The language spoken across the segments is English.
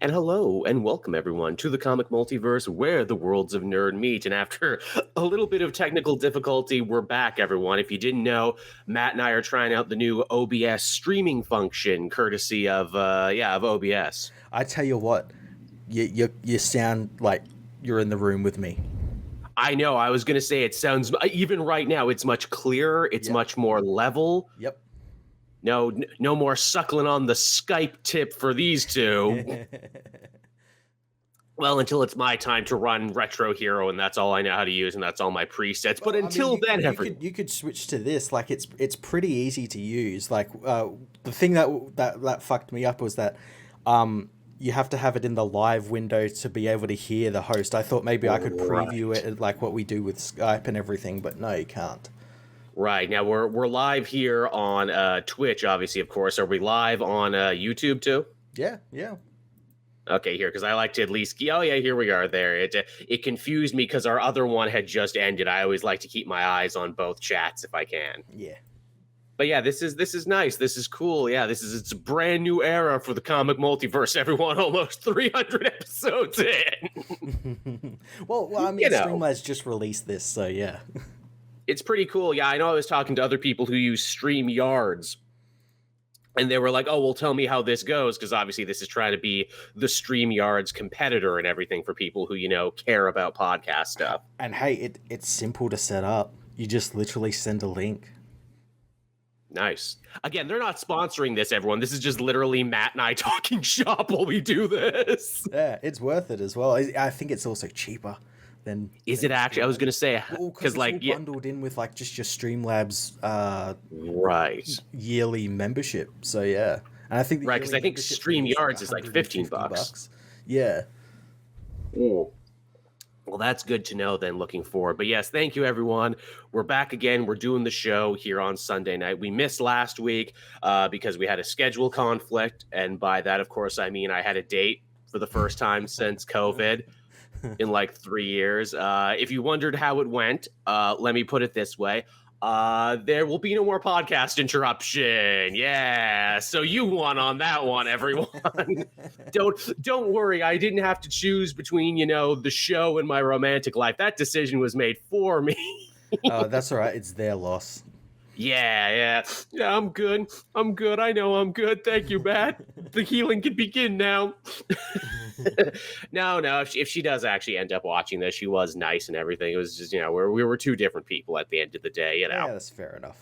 And hello and welcome everyone to the comic multiverse where the worlds of nerd meet. And after a little bit of technical difficulty, we're back, everyone. If you didn't know, Matt and I are trying out the new OBS streaming function, courtesy of OBS. I tell you what, you sound like you're in the room with me. I know. I was going to say it sounds even right now. It's much clearer. It's much more level. Yep. No more suckling on the Skype tip for these two. Well, until it's my time to run Retro Hero, and that's all I know how to use, and that's all my presets. But until then, you could switch to this. Like it's pretty easy to use. Like the thing that fucked me up was that you have to have it in the live window to be able to hear the host. I thought maybe I could preview it like what we do with Skype and everything, but no, you can't. Right. Now, we're live here on Twitch, obviously, of course. Are we live on YouTube, too? Yeah. Okay, here, because I like to at least... Oh, yeah, here we are there. It confused me because our other one had just ended. I always like to keep my eyes on both chats if I can. Yeah. But yeah, this is nice. This is cool. Yeah, it's a brand new era for the comic multiverse, everyone. Almost 300 episodes in. well, I mean, Streamlabs just released this, so yeah. It's pretty cool. Yeah, I know I was talking to other people who use StreamYards, and they were like, oh, well, tell me how this goes, because obviously this is trying to be the StreamYards competitor and everything for people who, care about podcast stuff. And hey, it's simple to set up. You just literally send a link. Nice. Again, they're not sponsoring this, everyone. This is just literally Matt and I talking shop while we do this. Yeah, it's worth it as well. I think it's also cheaper. Is it actually? I was going to say because like all bundled in with like just your Streamlabs right yearly membership. So yeah, and I think right because I think StreamYards is like $15. Yeah. Ooh. Well, that's good to know then looking forward. But yes, thank you, everyone. We're back again. We're doing the show here on Sunday night. We missed last week because we had a schedule conflict. And by that, of course, I mean I had a date for the first time since COVID. In like 3 years. If you wondered how it went, let me put it this way. There will be no more podcast interruption. Yeah. So you won on that one, everyone. Don't worry. I didn't have to choose between, the show and my romantic life. That decision was made for me. That's all right. It's their loss. Yeah, I'm good. I know I'm good. Thank you, Matt. The healing can begin now. No. If she does actually end up watching this, she was nice and everything. It was just, we were two different people at the end of the day, Yeah, that's fair enough.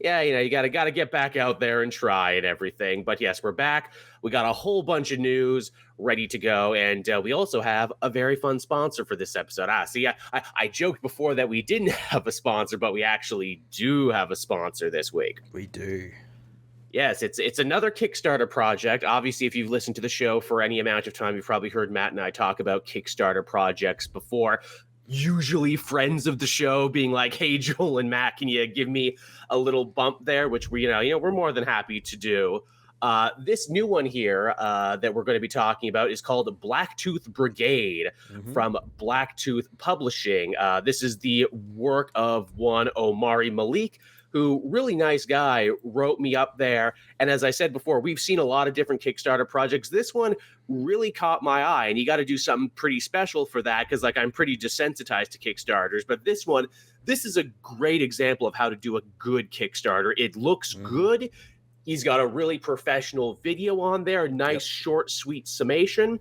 Yeah, you gotta get back out there and try and everything. But yes, we're back. We got a whole bunch of news ready to go, and we also have a very fun sponsor for this episode. I joked before that we didn't have a sponsor, but we actually do have a sponsor this week. We do. Yes, it's another Kickstarter project. Obviously, if you've listened to the show for any amount of time, you've probably heard Matt and I talk about Kickstarter projects before. Usually friends of the show being like, hey, Joel and Matt, can you give me a little bump there? Which we're more than happy to do. This new one here that we're going to be talking about is called Tooth Brigade from Tooth Publishing. This is the work of one Omari Malik, who, really nice guy, wrote me up there. And as I said before, we've seen a lot of different Kickstarter projects. This one really caught my eye, and you got to do something pretty special for that because, I'm pretty desensitized to Kickstarters. But this is a great example of how to do a good Kickstarter. It looks good. He's got a really professional video on there, nice, short, sweet summation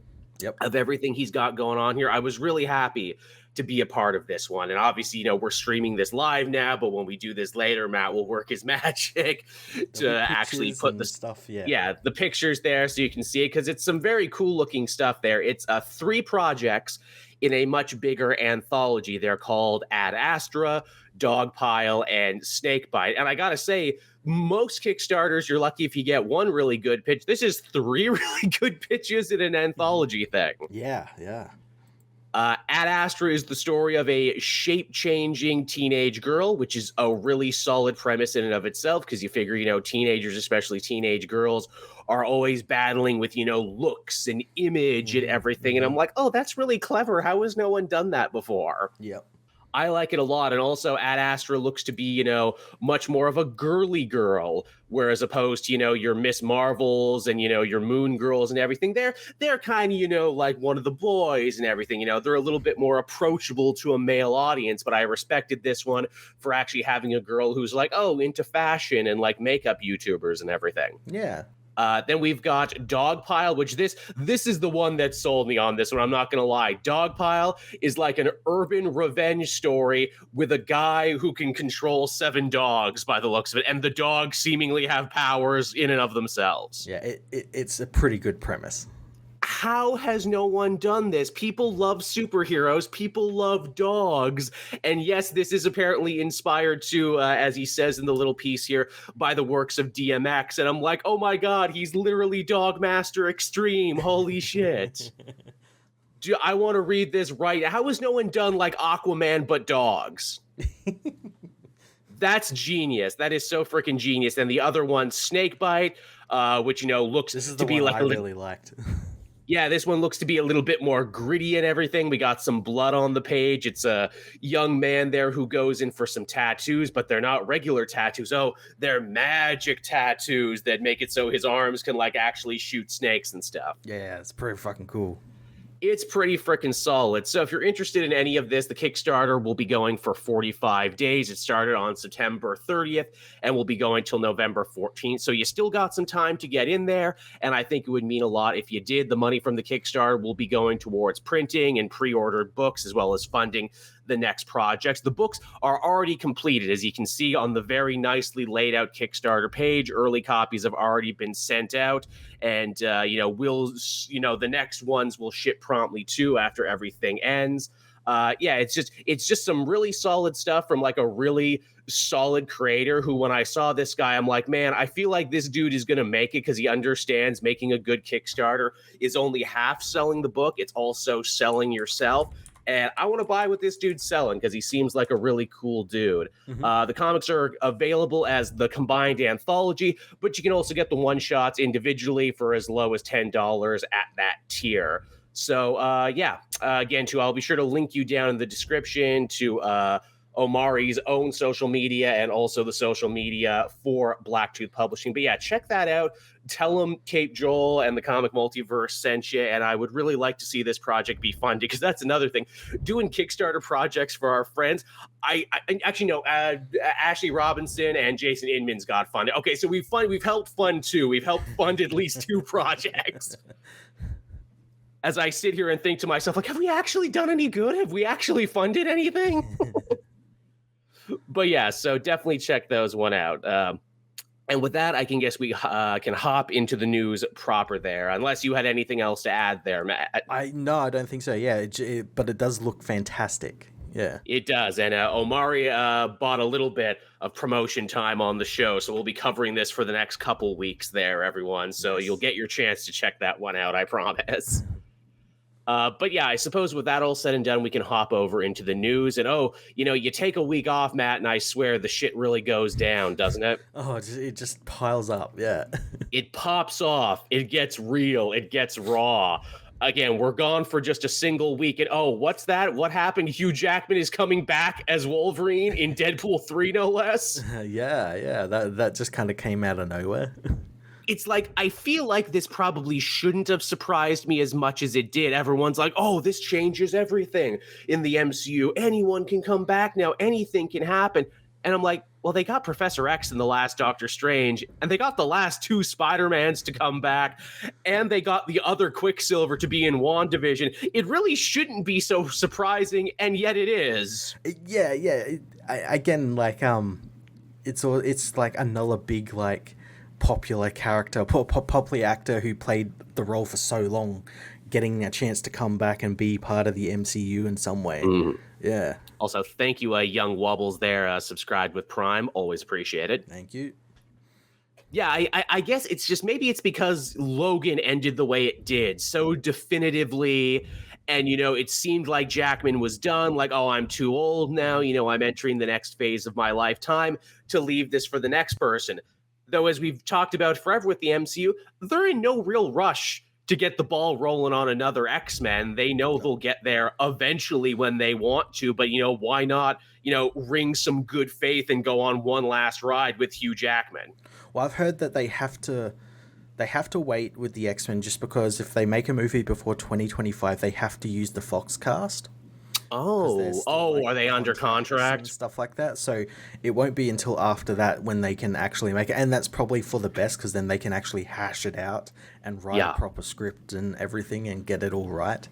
of everything he's got going on here. I was really happy to be a part of this one. And obviously, we're streaming this live now, but when we do this later, Matt will work his magic to actually put the stuff, the pictures there so you can see it, because it's some very cool looking stuff there. It's 3 projects in a much bigger anthology. They're called Ad Astra, Dogpile, and Snakebite. And I gotta say, most Kickstarters, you're lucky if you get 1 really good pitch. This is 3 really good pitches in an anthology thing. Yeah. Ad Astra is the story of a shape-changing teenage girl, which is a really solid premise in and of itself, because you figure, teenagers, especially teenage girls, are always battling with, looks and image and everything. And I'm like, oh, that's really clever. How has no one done that before? Yep. I like it a lot. And also, Ad Astra looks to be, much more of a girly girl, whereas opposed to, your Miss Marvels and, your Moon Girls and everything. They're kind of, like one of the boys and everything. They're a little bit more approachable to a male audience. But I respected this one for actually having a girl who's like, oh, into fashion and like makeup YouTubers and everything. Yeah. Then we've got Dogpile, which this is the one that sold me on this one. I'm not going to lie. Dogpile is like an urban revenge story with a guy who can control 7 dogs by the looks of it. And the dogs seemingly have powers in and of themselves. Yeah, it's a pretty good premise. How has no one done this? People love superheroes. People love dogs. And yes, this is apparently inspired to, as he says in the little piece here, by the works of DMX. And I'm like, oh my God, he's literally Dog Master Extreme. Holy shit. I want to read this right. How has no one done like Aquaman but dogs? That's genius. That is so freaking genius. And the other one, Snakebite, which, looks this is to the be one like I really liked. Yeah, this one looks to be a little bit more gritty and everything. We got some blood on the page. It's a young man there who goes in for some tattoos, but they're not regular tattoos. Oh, they're magic tattoos that make it so his arms can like actually shoot snakes and stuff. Yeah, it's pretty fucking cool. It's pretty freaking solid. So if you're interested in any of this, the Kickstarter will be going for 45 days. It started on September 30th and will be going till November 14th. So you still got some time to get in there. And I think it would mean a lot if you did. The money from the Kickstarter will be going towards printing and pre-ordered books, as well as funding the next projects. The books are already completed, as you can see on the very nicely laid out Kickstarter page. Early copies have already been sent out, and the next ones will ship promptly too after everything ends. It's just some really solid stuff from like a really solid creator who, when I saw this guy, I'm like, man, I feel like this dude is going to make it, because he understands making a good Kickstarter is only half selling the book. It's also selling yourself. And I want to buy what this dude's selling, because he seems like a really cool dude. Mm-hmm. The comics are available as the combined anthology, but you can also get the one-shots individually for as low as $10 at that tier. So, again, I'll be sure to link you down in the description to Omari's own social media and also the social media for Blacktooth Publishing. But yeah, check that out. Tell them Cape Joel and the Comic Multiverse sent you, and I would really like to see this project be funded, because that's another thing. Doing Kickstarter projects for our friends, I actually know Ashley Robinson and Jason Inman's got funded. Okay, so we've helped fund 2. We've helped fund at least 2 projects. As I sit here and think to myself, like, have we actually done any good? Have we actually funded anything? But yeah, so definitely check those one out. And with that, I can guess we can hop into the news proper there, unless you had anything else to add there, Matt. No, I don't think so. Yeah, but it does look fantastic. Yeah, it does. And Omari bought a little bit of promotion time on the show, so we'll be covering this for the next couple weeks there, everyone. So You'll get your chance to check that one out, I promise. But yeah, I suppose with that all said and done, we can hop over into the news. And you take a week off, Matt, and I swear the shit really goes down, doesn't it? Oh, it just piles up. Yeah. It pops off. It gets real. It gets raw. Again, we're gone for just a single week. And what's that? What happened? Hugh Jackman is coming back as Wolverine in Deadpool 3, no less. Yeah. That just kind of came out of nowhere. It's like, I feel like this probably shouldn't have surprised me as much as it did. Everyone's like, oh, this changes everything in the MCU. Anyone can come back now. Anything can happen. And I'm like, well, they got Professor X in the last Doctor Strange, and they got the last 2 Spider-Mans to come back, and they got the other Quicksilver to be in WandaVision. It really shouldn't be so surprising, and yet it is. Yeah. It's like another big, like, popular character, popular actor who played the role for so long, getting a chance to come back and be part of the MCU in some way. Mm. Yeah. Also, thank you, Young Wobbles there, subscribed with Prime. Always appreciate it. Thank you. Yeah, I guess it's just, maybe it's because Logan ended the way it did, so definitively, and, it seemed like Jackman was done, like, oh, I'm too old now, I'm entering the next phase of my lifetime to leave this for the next person. Though, as we've talked about forever with the MCU, they're in no real rush to get the ball rolling on another X-Men. They know they'll get there eventually when they want to, but why not, ring some good faith and go on one last ride with Hugh Jackman? Well, I've heard that they have to wait with the X-Men just because if they make a movie before 2025, they have to use the Fox cast. Are they under contract? And stuff like that. So it won't be until after that when they can actually make it. And that's probably for the best because then they can actually hash it out and write a proper script and everything and get it all right.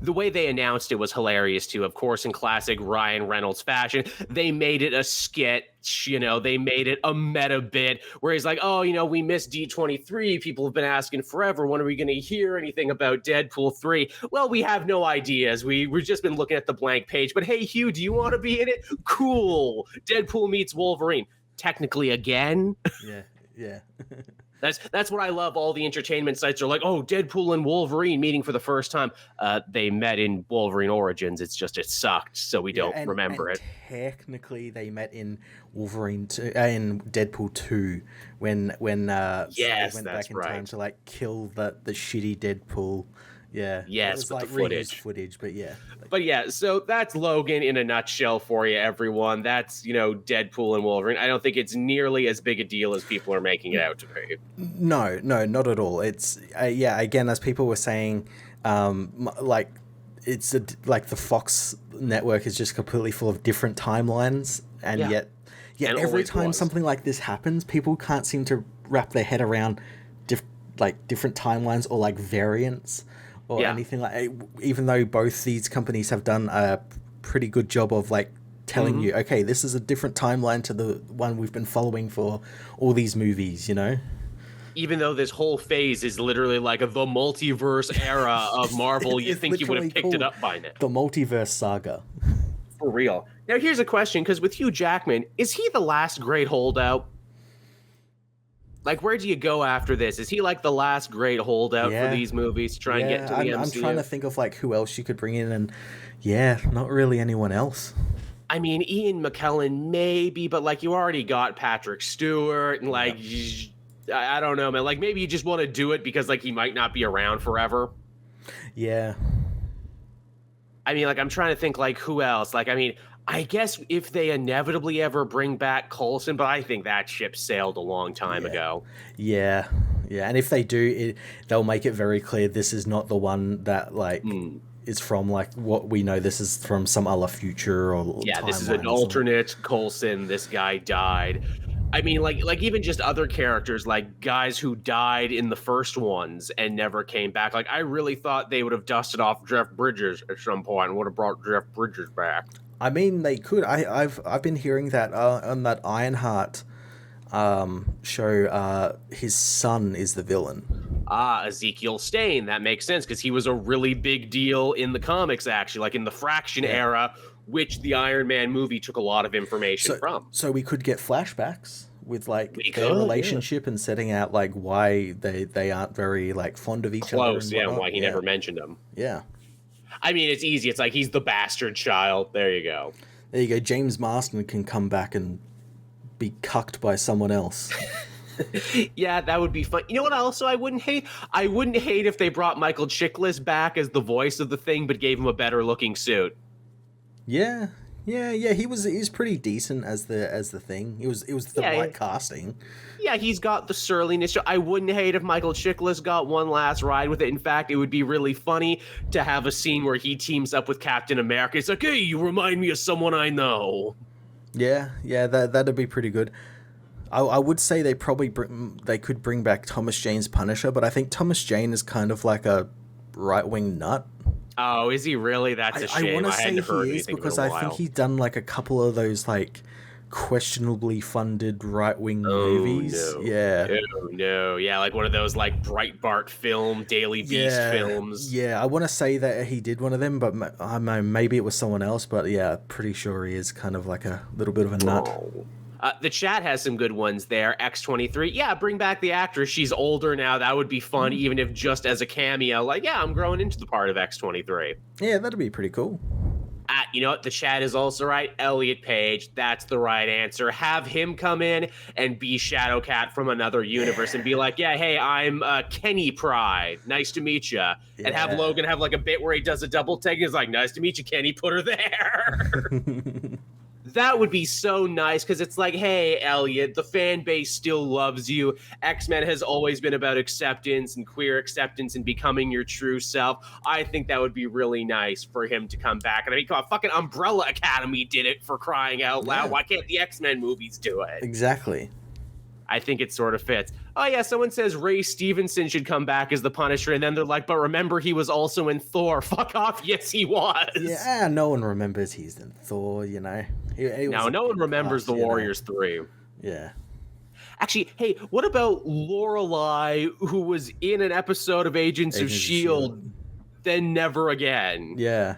The way they announced it was hilarious too. Of course, in classic Ryan Reynolds fashion, they made it a sketch, they made it a meta bit where he's like, we missed D23. People have been asking forever, when are we going to hear anything about Deadpool 3? Well, we have no ideas. We've just been looking at the blank page. But hey, Hugh, do you want to be in it? Cool. Deadpool meets Wolverine. Technically again. Yeah. That's what I love. All the entertainment sites are like, Deadpool and Wolverine meeting for the first time. They met in Wolverine Origins. It's just it sucked, so we don't remember it. Technically, they met in Wolverine 2, in Deadpool 2 when they went back in time to kill the shitty Deadpool. Yeah. Yes, it was with the footage, but yeah. So that's Logan in a nutshell for you, everyone. That's, Deadpool and Wolverine. I don't think it's nearly as big a deal as people are making it out to be. No, not at all. It's, again, as people were saying, it's the Fox network is just completely full of different timelines, and yet and every time something like this happens, people can't seem to wrap their head around different timelines or variants. Or anything even though both these companies have done a pretty good job of telling you, okay, this is a different timeline to the one we've been following for all these movies, Even though this whole phase is literally the multiverse era of Marvel, you think you would have picked it up by now. The Multiverse saga. For real. Now here's a question, because with Hugh Jackman, is he the last great holdout? Where do you go after this? Is he the last great holdout for these movies to try and get into the MCU? I'm trying to think of who else you could bring in, and not really anyone else. I mean, Ian McKellen maybe, but you already got Patrick Stewart, and I don't know, man. Maybe you just want to do it because he might not be around forever. Yeah. I mean, I'm trying to think who else. I guess if they inevitably ever bring back Coulson, but I think that ship sailed a long time ago. Yeah. And if they do, they'll make it very clear this is not the one that is from what we know. This is from some other future or this is an alternate Coulson. This guy died. I mean, even just other characters, guys who died in the first ones and never came back. I really thought they would have dusted off Jeff Bridges at some point and would have brought Jeff Bridges back. I mean, they could. I've been hearing that on that Ironheart show, his son is the villain. Ezekiel Stane. That makes sense because he was a really big deal in the comics, actually, in the Fraction era, which the Iron Man movie took a lot of information from. So we could get flashbacks with their relationship and setting out why they aren't very fond of each other. And why he never mentioned them. Yeah. I mean, it's easy. It's he's the bastard child. There you go. James Marsden can come back and be cucked by someone else. Yeah, that would be fun. You know what also I wouldn't hate? I wouldn't hate if they brought Michael Chiklis back as the voice of the Thing, but gave him a better looking suit. Yeah. He's pretty decent as the Thing. It was the right casting. Yeah, he's got the surliness. I wouldn't hate if Michael Chiklis got one last ride with it. In fact, it would be really funny to have a scene where he teams up with Captain America. It's hey, you remind me of someone I know. Yeah, that'd be pretty good. I would say they could bring back Thomas Jane's Punisher, but I think Thomas Jane is kind of a right-wing nut. Oh, is he really? That's a shame. I want to say he is because I think he's done a couple of those questionably funded right-wing movies. No. Yeah. No. Yeah, one of those Breitbart film, Daily Beast films. Yeah, I want to say that he did one of them, but I don't know, maybe it was someone else, but yeah, pretty sure he is kind of a little bit of a nut. The chat has some good ones there. X23. Yeah, bring back the actress. She's older now. That would be fun, even if just as a cameo. I'm growing into the part of X23. Yeah, that'd be pretty cool. You know what? The chat is also right. Elliot Page. That's the right answer. Have him come in and be Shadowcat from another universe and be like, yeah, hey, I'm Kenny Pride. Nice to meet you. And have Logan have like a bit where he does a double take. He's like, nice to meet you, Kenny. Put her there. That would be so nice because it's like, hey, Elliot, the fan base still loves you. X-Men has always been about acceptance and queer acceptance and becoming your true self. I think that would be really nice for him to come back. And I mean, come on, fucking Umbrella Academy did it, for crying out loud. Why can't the X-Men movies do it? Exactly. I think it sort of fits. Oh, yeah, someone says Ray Stevenson should come back as the Punisher, and then they're like, but remember, he was also in Thor. Fuck off. Yes, he was. Yeah, no one remembers he's in Thor, you know. No one remembers the Warriors 3. Yeah. Actually, hey, what about Lorelei, who was in an episode of Agents of S.H.I.E.L.D., then never again? Yeah.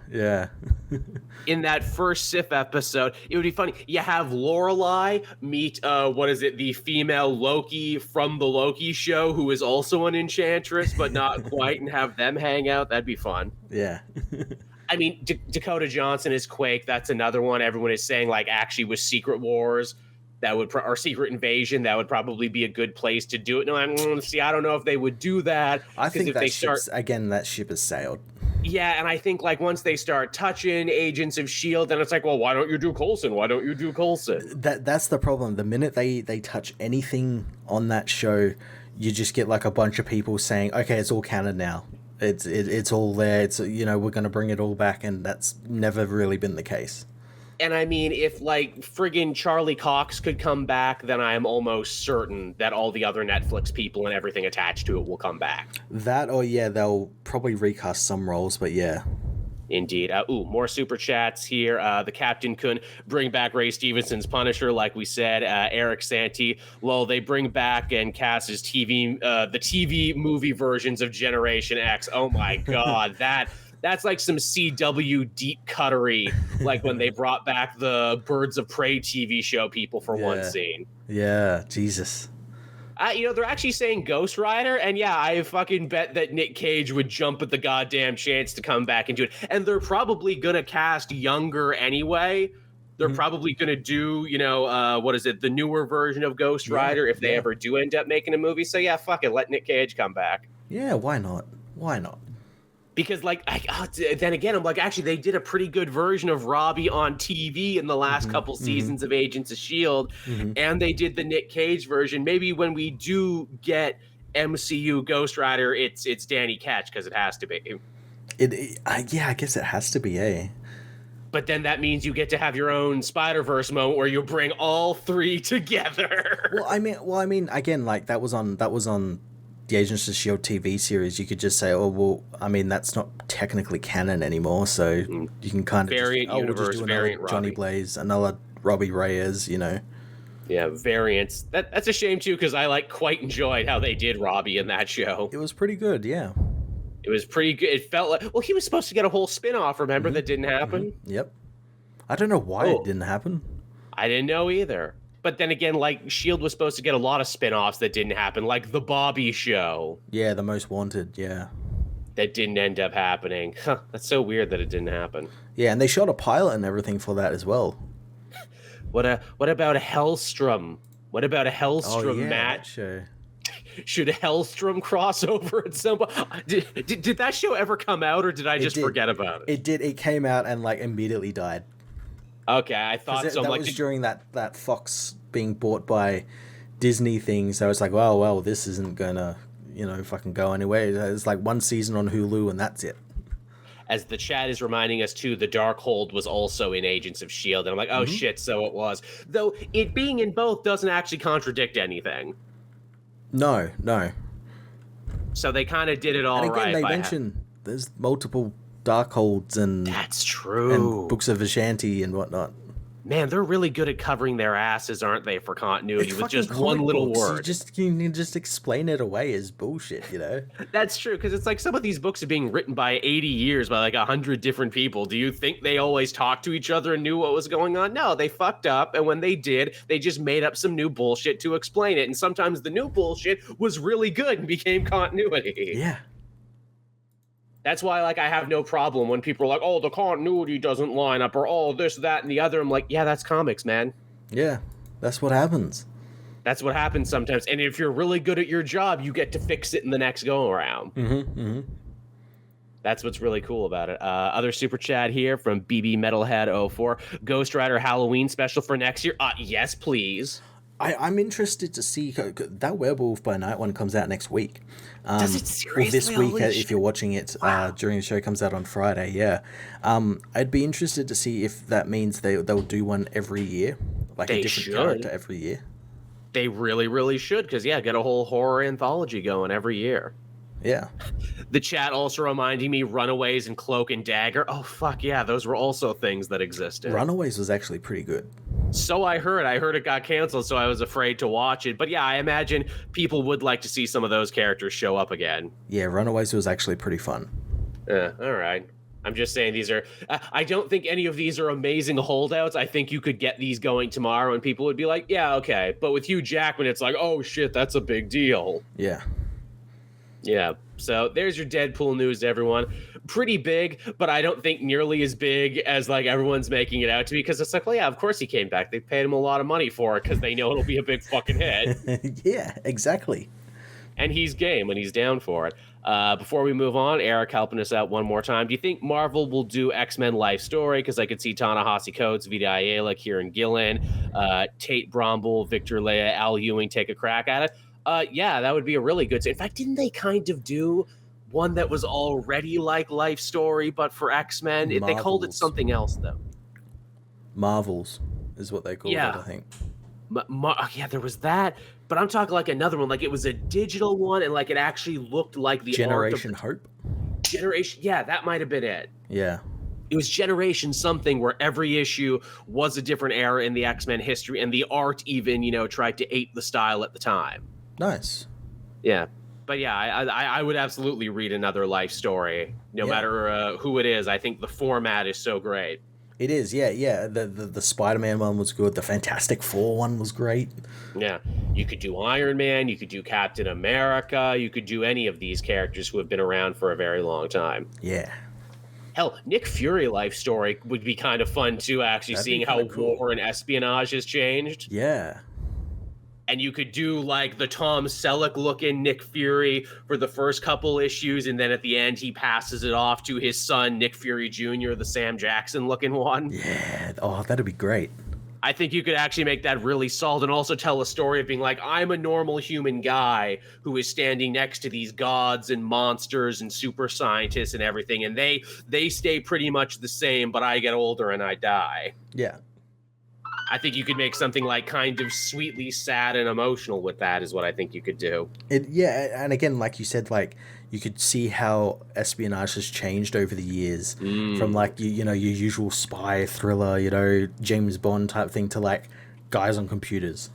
In that first Sif episode, it would be funny. You have Lorelei meet, the female Loki from the Loki show, who is also an enchantress, but not quite, and have them hang out. That'd be fun. Yeah. I mean, Dakota Johnson is Quake. That's another one. Everyone is saying, like, actually with Secret Wars, or Secret Invasion, that would probably be a good place to do it. No, I don't know if they would do that. I think that ship has sailed. Yeah, and I think, like, once they start touching Agents of S.H.I.E.L.D., then it's like, well, why don't you do Coulson? That's the problem. The minute they touch anything on that show, you just get, like, a bunch of people saying, okay, it's all canon now. It's all there. It's, you know, we're going to bring it all back, and that's never really been the case. And I mean, if like friggin' Charlie Cox could come back, then I am almost certain that all the other Netflix people and everything attached to it will come back. That, or yeah, they'll probably recast some roles, but yeah. Indeed. More super chats here. The Captain couldn't bring back Ray Stevenson's Punisher, like we said. Eric Santi, they bring back and cast his the TV movie versions of Generation X. Oh my God, That's like some CW deep cuttery, like when they brought back the Birds of Prey TV show people for one scene. Yeah, Jesus. They're actually saying Ghost Rider, and yeah, I fucking bet that Nick Cage would jump at the goddamn chance to come back and do it. And they're probably gonna cast younger anyway. They're probably gonna do, the newer version of Ghost Rider if they ever do end up making a movie. So yeah, fuck it, let Nick Cage come back. Yeah, why not? Because, then again, I'm like, actually, they did a pretty good version of Robbie on TV in the last couple seasons of Agents of S.H.I.E.L.D., and they did the Nick Cage version. Maybe when we do get MCU Ghost Rider, it's Danny Ketch, because it has to be. I guess it has to be, eh? But then that means you get to have your own Spider-Verse moment where you bring all three together. Well, I mean, again, like, that was on the Agents of S.H.I.E.L.D. TV series. You could just say, oh, well, I mean, that's not technically canon anymore, so you can kind of we'll just do another Johnny Blaze, another Robbie Reyes, you know. Yeah, variants. That's a shame, too, because I, quite enjoyed how they did Robbie in that show. It was pretty good, yeah. It was pretty good. It felt like, well, he was supposed to get a whole spin-off, remember, that didn't happen? Yep. I don't know why it didn't happen. I didn't know either. But then again, S.H.I.E.L.D. was supposed to get a lot of spin-offs that didn't happen, like The Bobby Show. Yeah, The Most Wanted, yeah. That didn't end up happening. Huh, that's so weird that it didn't happen. Yeah, and they shot a pilot and everything for that as well. What about a Hellstrom? What about a Hellstrom match? Show. Should Hellstrom cross over at some point? Did that show ever come out, or did I just forget about it? It did. It came out and immediately died. Okay, I thought so. That was during that Fox being bought by Disney thing, so it's like, well, this isn't gonna, fucking go anywhere. It's like one season on Hulu and that's it. As the chat is reminding us too, the Darkhold was also in Agents of S.H.I.E.L.D., and I'm like, oh shit, so it was. Though it being in both doesn't actually contradict anything. No. So they kind of did it all right. And again, they mention there's multiple Darkholds and that's true, and books of Ashanti and whatnot. Man, they're really good at covering their asses, aren't they, for continuity with just one little word. You can just explain it away as bullshit, That's true, because it's like some of these books are being written by 80 years by 100 different people. Do you think they always talked to each other and knew what was going on? No, they fucked up, and when they did, they just made up some new bullshit to explain it. And sometimes the new bullshit was really good and became continuity. Yeah. That's why, like, I have no problem when people are like, oh, the continuity doesn't line up, or oh, this, that, and the other. I'm like, yeah, that's comics, man. Yeah, that's what happens. That's what happens sometimes. And if you're really good at your job, you get to fix it in the next go around. That's what's really cool about it. Other super chat here from BB Metalhead 04. Ghost Rider Halloween special for next year? Yes, please. I'm interested to see that Werewolf by Night one comes out next week. Does it seriously? Or this week, if you're watching it during the show, comes out on Friday. Yeah, I'd be interested to see if that means they'll do one every year, like a different character every year. They really, really should, because get a whole horror anthology going every year. Yeah. The chat also reminding me Runaways and Cloak and Dagger. Oh, fuck yeah, those were also things that existed. Runaways was actually pretty good. So I heard. I heard it got canceled, so I was afraid to watch it. But yeah, I imagine people would like to see some of those characters show up again. Yeah, Runaways was actually pretty fun. Yeah, all right. I'm just saying these are... I don't think any of these are amazing holdouts. I think you could get these going tomorrow and people would be like, yeah, okay. But with Hugh Jackman, it's like, oh, shit, that's a big deal. Yeah. Yeah, so there's your Deadpool news, everyone. Pretty big, but I don't think nearly as big as like everyone's making it out to be, because it's like, well, yeah, of course he came back. They paid him a lot of money for it because they know it'll be a big fucking hit. Yeah, exactly. And he's game and he's down for it. Before we move on, Eric helping us out one more time. Do you think Marvel will do X-Men Life Story? Because I could see Ta-Nehisi Coates, Vita Ayala, Kieran Gillen, Tate Bromble, Victor Lea, Al Ewing take a crack at it. Yeah, that would be a really good... In fact, didn't they kind of do one that was already like Life Story, but for X-Men? They called it something else, though. Marvels is what they called it, I think. Yeah, there was that. But I'm talking like another one. Like, it was a digital one, and like it actually looked like the Generation Hope? Generation... Yeah, that might have been it. Yeah. It was Generation something, where every issue was a different era in the X-Men history, and the art even, tried to ape the style at the time. Nice. Yeah. But yeah, I would absolutely read another Life Story, no matter who it is. I think the format is so great. It is, yeah. The Spider-Man one was good. The Fantastic Four one was great. Yeah. You could do Iron Man. You could do Captain America. You could do any of these characters who have been around for a very long time. Yeah. Hell, Nick Fury Life Story would be kind of fun, too, actually, seeing how war and espionage has changed. Yeah. And you could do, like, the Tom Selleck-looking Nick Fury for the first couple issues, and then at the end he passes it off to his son, Nick Fury Jr., the Sam Jackson-looking one. Yeah. Oh, that'd be great. I think you could actually make that really solid and also tell a story of being like, I'm a normal human guy who is standing next to these gods and monsters and super scientists and everything, and they stay pretty much the same, but I get older and I die. Yeah. I think you could make something like kind of sweetly sad and emotional with that is what I think you could do. Yeah, and again, like you said, like you could see how espionage has changed over the years from like your usual spy thriller, James Bond type thing to like guys on computers.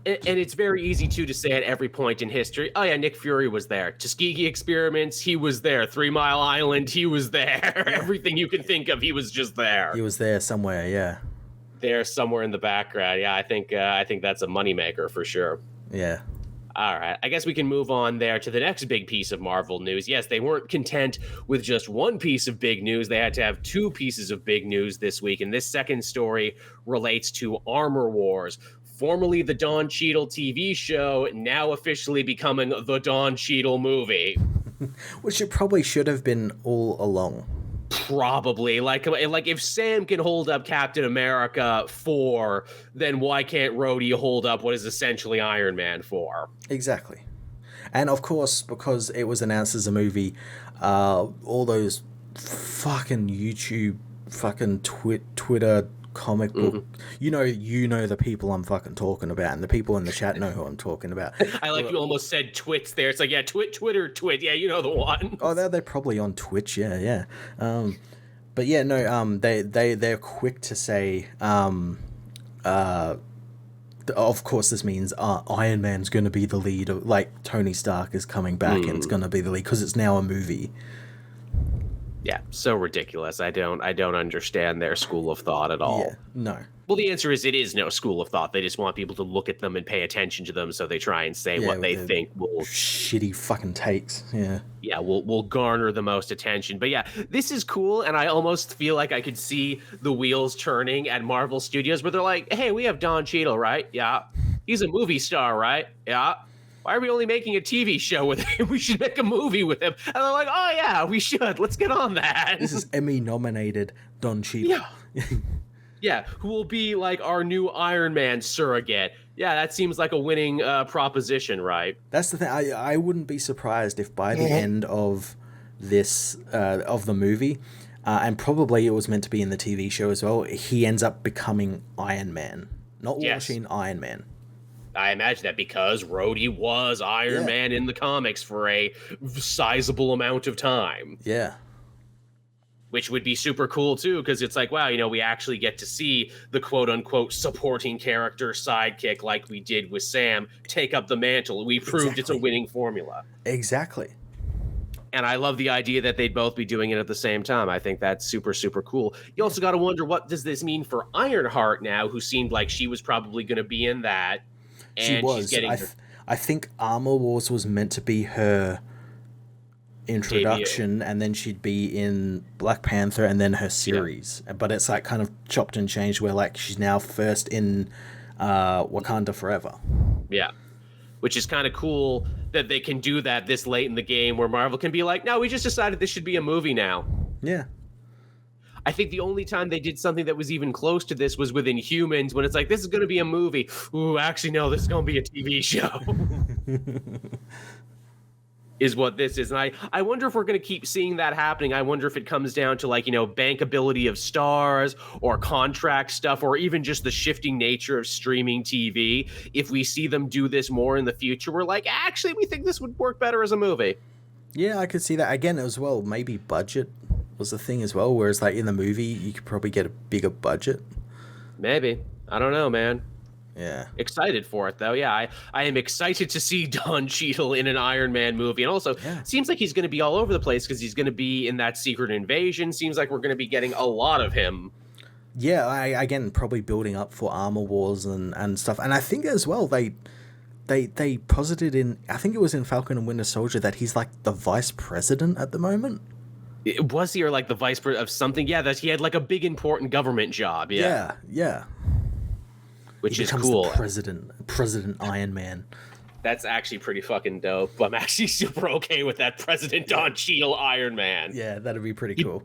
And it's very easy to say at every point in history, oh yeah, Nick Fury was there. Tuskegee Experiments, he was there. 3 Mile Island, he was there. Everything you can think of, he was just there. He was there somewhere, yeah. There somewhere in the background. Yeah, I think that's a moneymaker for sure. Yeah. All right. I guess we can move on there to the next big piece of Marvel news. Yes, they weren't content with just one piece of big news. They had to have 2 pieces of big news this week. And this second story relates to Armor Wars, formerly the Don Cheadle TV show, now officially becoming the Don Cheadle movie. Which it probably should have been all along. Probably. Like if Sam can hold up Captain America 4, then why can't Rhodey hold up what is essentially Iron Man 4? Exactly. And of course, because it was announced as a movie, all those fucking YouTube, fucking Twitter, comic book, you know the people I'm fucking talking about, and the people in the chat know who I'm talking about. I like you almost said twits there. It's like, yeah, Twitter, yeah, you know the one. Oh, they're probably on Twitch, yeah. But yeah, no, they're quick to say, of course this means Iron Man's going to be the lead, like Tony Stark is coming back and it's going to be the lead because it's now a movie. Yeah, so ridiculous. I don't understand their school of thought at Yeah, all. no. Well, the answer is it is no school of thought. They just want people to look at them and pay attention to them, so they try and say Yeah, what with they the think will, shitty fucking takes. Yeah. yeah, will garner the most attention. But yeah, this is cool, and I almost feel like I could see the wheels turning at Marvel Studios where they're like, "Hey, we have Don Cheadle, right? Yeah. He's a movie star, right? Yeah. Why are we only making a TV show with him? We should make a movie with him." And they're like, "Oh yeah, we should. Let's get on that." This is Emmy nominated Don Cheadle. Yeah. Yeah, who will be like our new Iron Man surrogate. Yeah, that seems like a winning proposition, right? That's the thing. I wouldn't be surprised if by the end of this of the movie, and probably it was meant to be in the TV show as well, he ends up becoming Iron Man, not War Yes. Machine, Iron Man. I imagine that because Rhodey was Iron Yeah. Man in the comics for a sizable amount of time, Yeah. which would be super cool too, because it's like, wow, we actually get to see the quote unquote supporting character sidekick like we did with Sam take up the mantle. We proved it's a Exactly. winning formula. Exactly. And I love the idea that they'd both be doing it at the same time. I think that's super, super cool. You also got to wonder, what does this mean for Ironheart now, who seemed like she was probably going to be in that. She And was. she's getting I think Armor Wars was meant to be her introduction, and then she'd be in Black Panther and then her series. But it's like kind of chopped and changed where like she's now first in Wakanda Forever. Yeah. Which is kind of cool that they can do that this late in the game, where Marvel can be like, no, we just decided this should be a movie now. Yeah. I think the only time they did something that was even close to this was within Humans, when it's like, this is going to be a movie. Ooh, actually, no, this is going to be a TV show. Is what this is. And I wonder if we're going to keep seeing that happening. I wonder if it comes down to like, bankability of stars or contract stuff, or even just the shifting nature of streaming TV. If we see them do this more in the future, we're like, actually, we think this would work better as a movie. Yeah, I could see that. Again, as well, maybe budget was the thing as well, whereas like in the movie, you could probably get a bigger budget. Maybe. I don't know, man. Yeah. Excited for it, though. Yeah, I am excited to see Don Cheadle in an Iron Man movie. And also, seems like he's going to be all over the place because he's going to be in that Secret Invasion. Seems like we're going to be getting a lot of him. Yeah, again, probably building up for Armor Wars and stuff. And I think as well, they posited in, I think it was in Falcon and Winter Soldier, that he's like the vice president at the moment. Was he, or like the vice president of something? Yeah, that he had like a big important government job. Yeah. Yeah. Which He is becomes cool. the President Iron Man. That's actually pretty fucking dope. I'm actually super okay with that President Don Cheadle Iron Man. Yeah, that'd be pretty cool.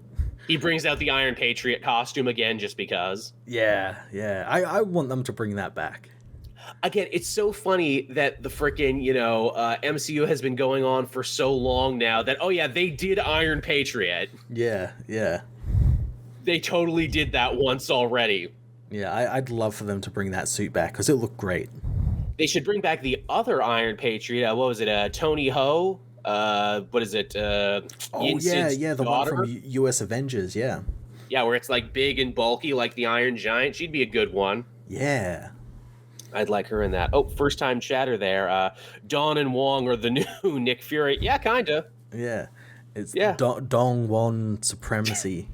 He brings out the Iron Patriot costume again just because. Yeah. I want them to bring that back. Again, it's so funny that the frickin', MCU has been going on for so long now that, oh yeah, they did Iron Patriot. Yeah. They totally did that once already. Yeah, I'd love for them to bring that suit back because it looked great. They should bring back the other Iron Patriot. What was it? Tony Ho? What is it? The daughter? one from US Avengers, yeah. Yeah, where it's like big and bulky like the Iron Giant. She'd be a good one. Yeah. I'd like her in that. Oh, first time chatter there. Dawn and Wong are the new Nick Fury. Yeah, kinda. Yeah. It's Yeah. Dong Won supremacy.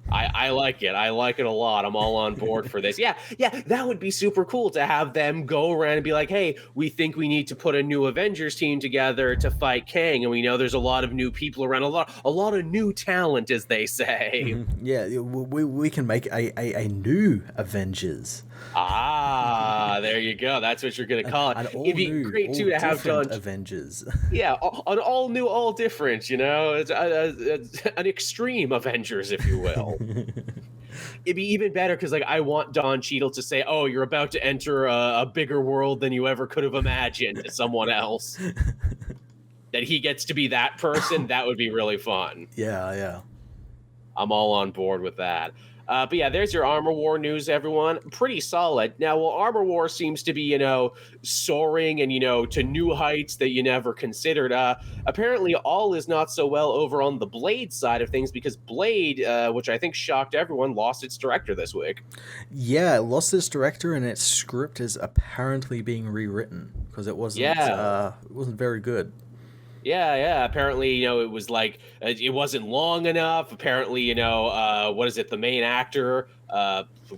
I like it. I like it a lot. I'm all on board for this. Yeah, that would be super cool to have them go around and be like, hey, we think we need to put a new Avengers team together to fight Kang. And we know there's a lot of new people around, a lot of new talent, as they say. Mm-hmm. Yeah, we can make a new Avengers. Ah, there you go. That's what you're going to call it. It'd be great, too, to have done Avengers. Yeah, an all new, all different, It's an extreme Avengers, if you will. It'd be even better because, like, I want Don Cheadle to say, "Oh, you're about to enter a bigger world than you ever could have imagined," to someone else. That he gets to be that person. That would be really fun. Yeah. I'm all on board with that. But yeah, there's your Armor War news, everyone. Pretty solid. Now, while Armor War seems to be, soaring and, to new heights that you never considered, apparently all is not so well over on the Blade side of things, because Blade, which I think shocked everyone, lost its director this week. Yeah, it lost its director, and its script is apparently being rewritten because it wasn't very good. Yeah. Apparently, it was like it wasn't long enough. Apparently, what is it? The main actor.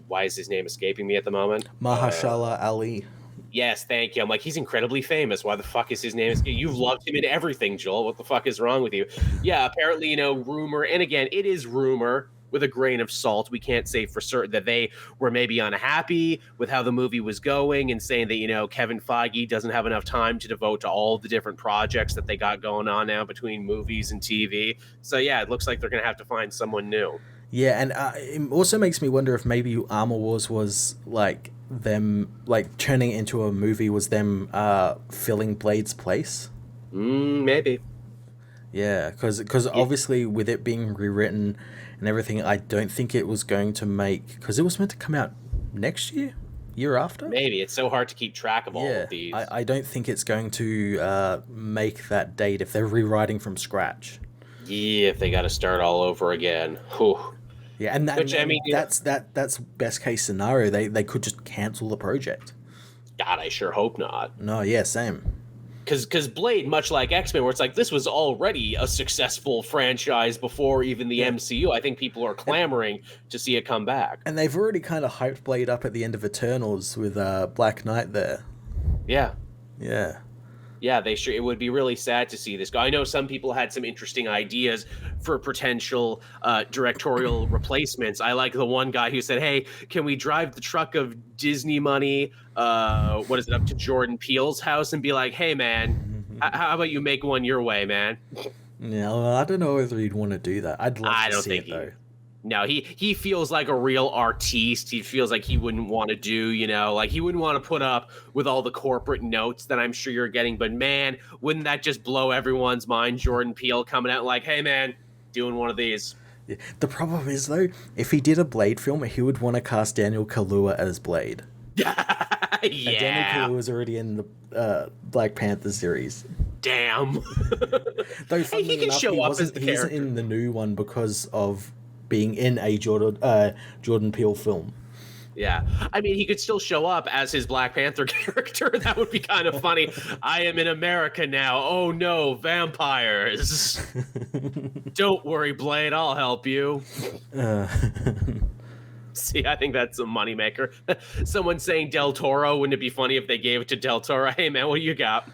Why is his name escaping me at the moment? Mahershala Ali. Yes, thank you. I'm like, he's incredibly famous. Why the fuck is his name? You've loved him in everything, Joel. What the fuck is wrong with you? Yeah, apparently, rumor, and again, it is rumor with a grain of salt. We can't say for certain that they were maybe unhappy with how the movie was going and saying that, Kevin Feige doesn't have enough time to devote to all the different projects that they got going on now between movies and TV. So, yeah, it looks like they're going to have to find someone new. Yeah, and it also makes me wonder if maybe Armor Wars was like them, like turning it into a movie was them filling Blade's place. Maybe. Yeah, because obviously with it being rewritten and everything, I don't think it was going to make, because it was meant to come out next year after. Maybe it's so hard to keep track of all of these. I don't think it's going to make that date if they're rewriting from scratch. Yeah, if they got to start all over again. Whew. Yeah, and that's best case scenario. They could just cancel the project. God, I sure hope not. No, yeah, same. Because Blade, much like X-Men, where it's like this was already a successful franchise before even the MCU. I think people are clamoring to see it come back. And they've already kind of hyped Blade up at the end of Eternals with Black Knight there. Yeah. Yeah. Yeah, they sure. It would be really sad to see this go. I know some people had some interesting ideas for potential directorial replacements. I like the one guy who said, "Hey, can we drive the truck of Disney money? Up to Jordan Peele's house and be like, hey, man, how about you make one your way, man?" Yeah, well, I don't know whether he'd want to do that. I'd love to see it though. No, he feels like a real artiste. He feels like he wouldn't want to do, like he wouldn't want to put up with all the corporate notes that I'm sure you're getting. But man, wouldn't that just blow everyone's mind? Jordan Peele coming out like, hey man, doing one of these. Yeah. The problem is though, if he did a Blade film, he would want to cast Daniel Kaluuya as Blade. Yeah. And Daniel Kaluuya was already in the Black Panther series. Damn. Though funnily he can enough, show up as the character. He isn't in the new one because of being in a Jordan Peele film. Yeah. I mean, he could still show up as his Black Panther character. That would be kind of funny. I am in America now. Oh no, vampires. Don't worry, Blade, I'll help you. See, I think that's a moneymaker. Someone saying Del Toro, wouldn't it be funny if they gave it to Del Toro? Hey man, what do you got?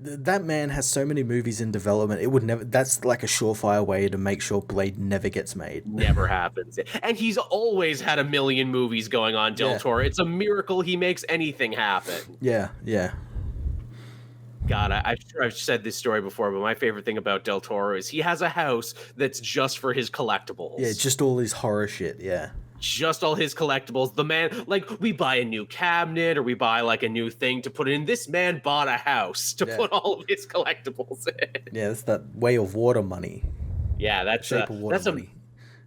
That man has so many movies in development. It would never. That's like a surefire way to make sure Blade never gets made. Never happens. And he's always had a million movies going on, Del Toro. It's a miracle he makes anything happen. Yeah. God, I've said this story before, but my favorite thing about Del Toro is he has a house that's just for his collectibles. Yeah, just all his horror shit. Yeah. Just all his collectibles. The man, like, we buy a new cabinet or we buy like a new thing to put in. This man bought a house to put all of his collectibles in. Yeah, that's that way of water money. Yeah, that's money.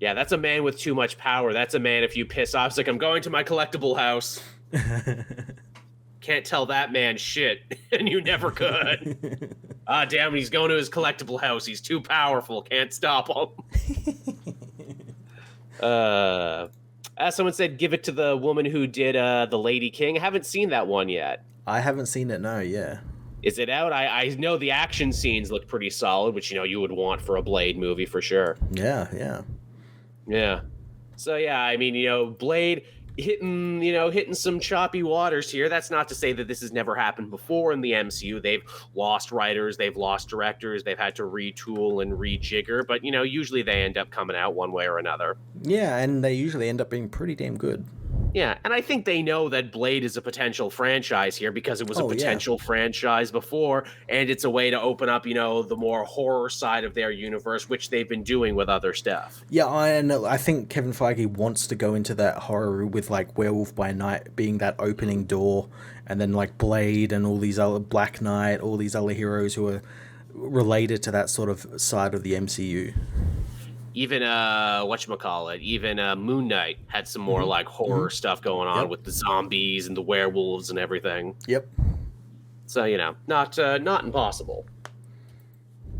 Yeah, that's a man with too much power. That's a man if you piss off. It's like, I'm going to my collectible house. Can't tell that man shit, and you never could. Damn, he's going to his collectible house. He's too powerful. Can't stop him. As someone said, give it to the woman who did The Lady King. I haven't seen that one yet. I haven't seen it, no, yeah. Is it out? I know the action scenes look pretty solid, which, you would want for a Blade movie for sure. Yeah. So, yeah, I mean, Blade hitting some choppy waters here. That's not to say that this has never happened before in the MCU. They've lost writers, they've lost directors, they've had to retool and rejigger, but usually they end up coming out one way or another. Yeah, and they usually end up being pretty damn good. Yeah, and I think they know that Blade is a potential franchise here because it was a potential franchise before, and it's a way to open up, the more horror side of their universe, which they've been doing with other stuff. Yeah, I think Kevin Feige wants to go into that horror with, like, Werewolf by Night being that opening door, and then, like, Blade and all these other, Black Knight, all these other heroes who are related to that sort of side of the MCU. Even Moon Knight had some more like horror stuff going on with the zombies and the werewolves and everything. Yep. So not impossible.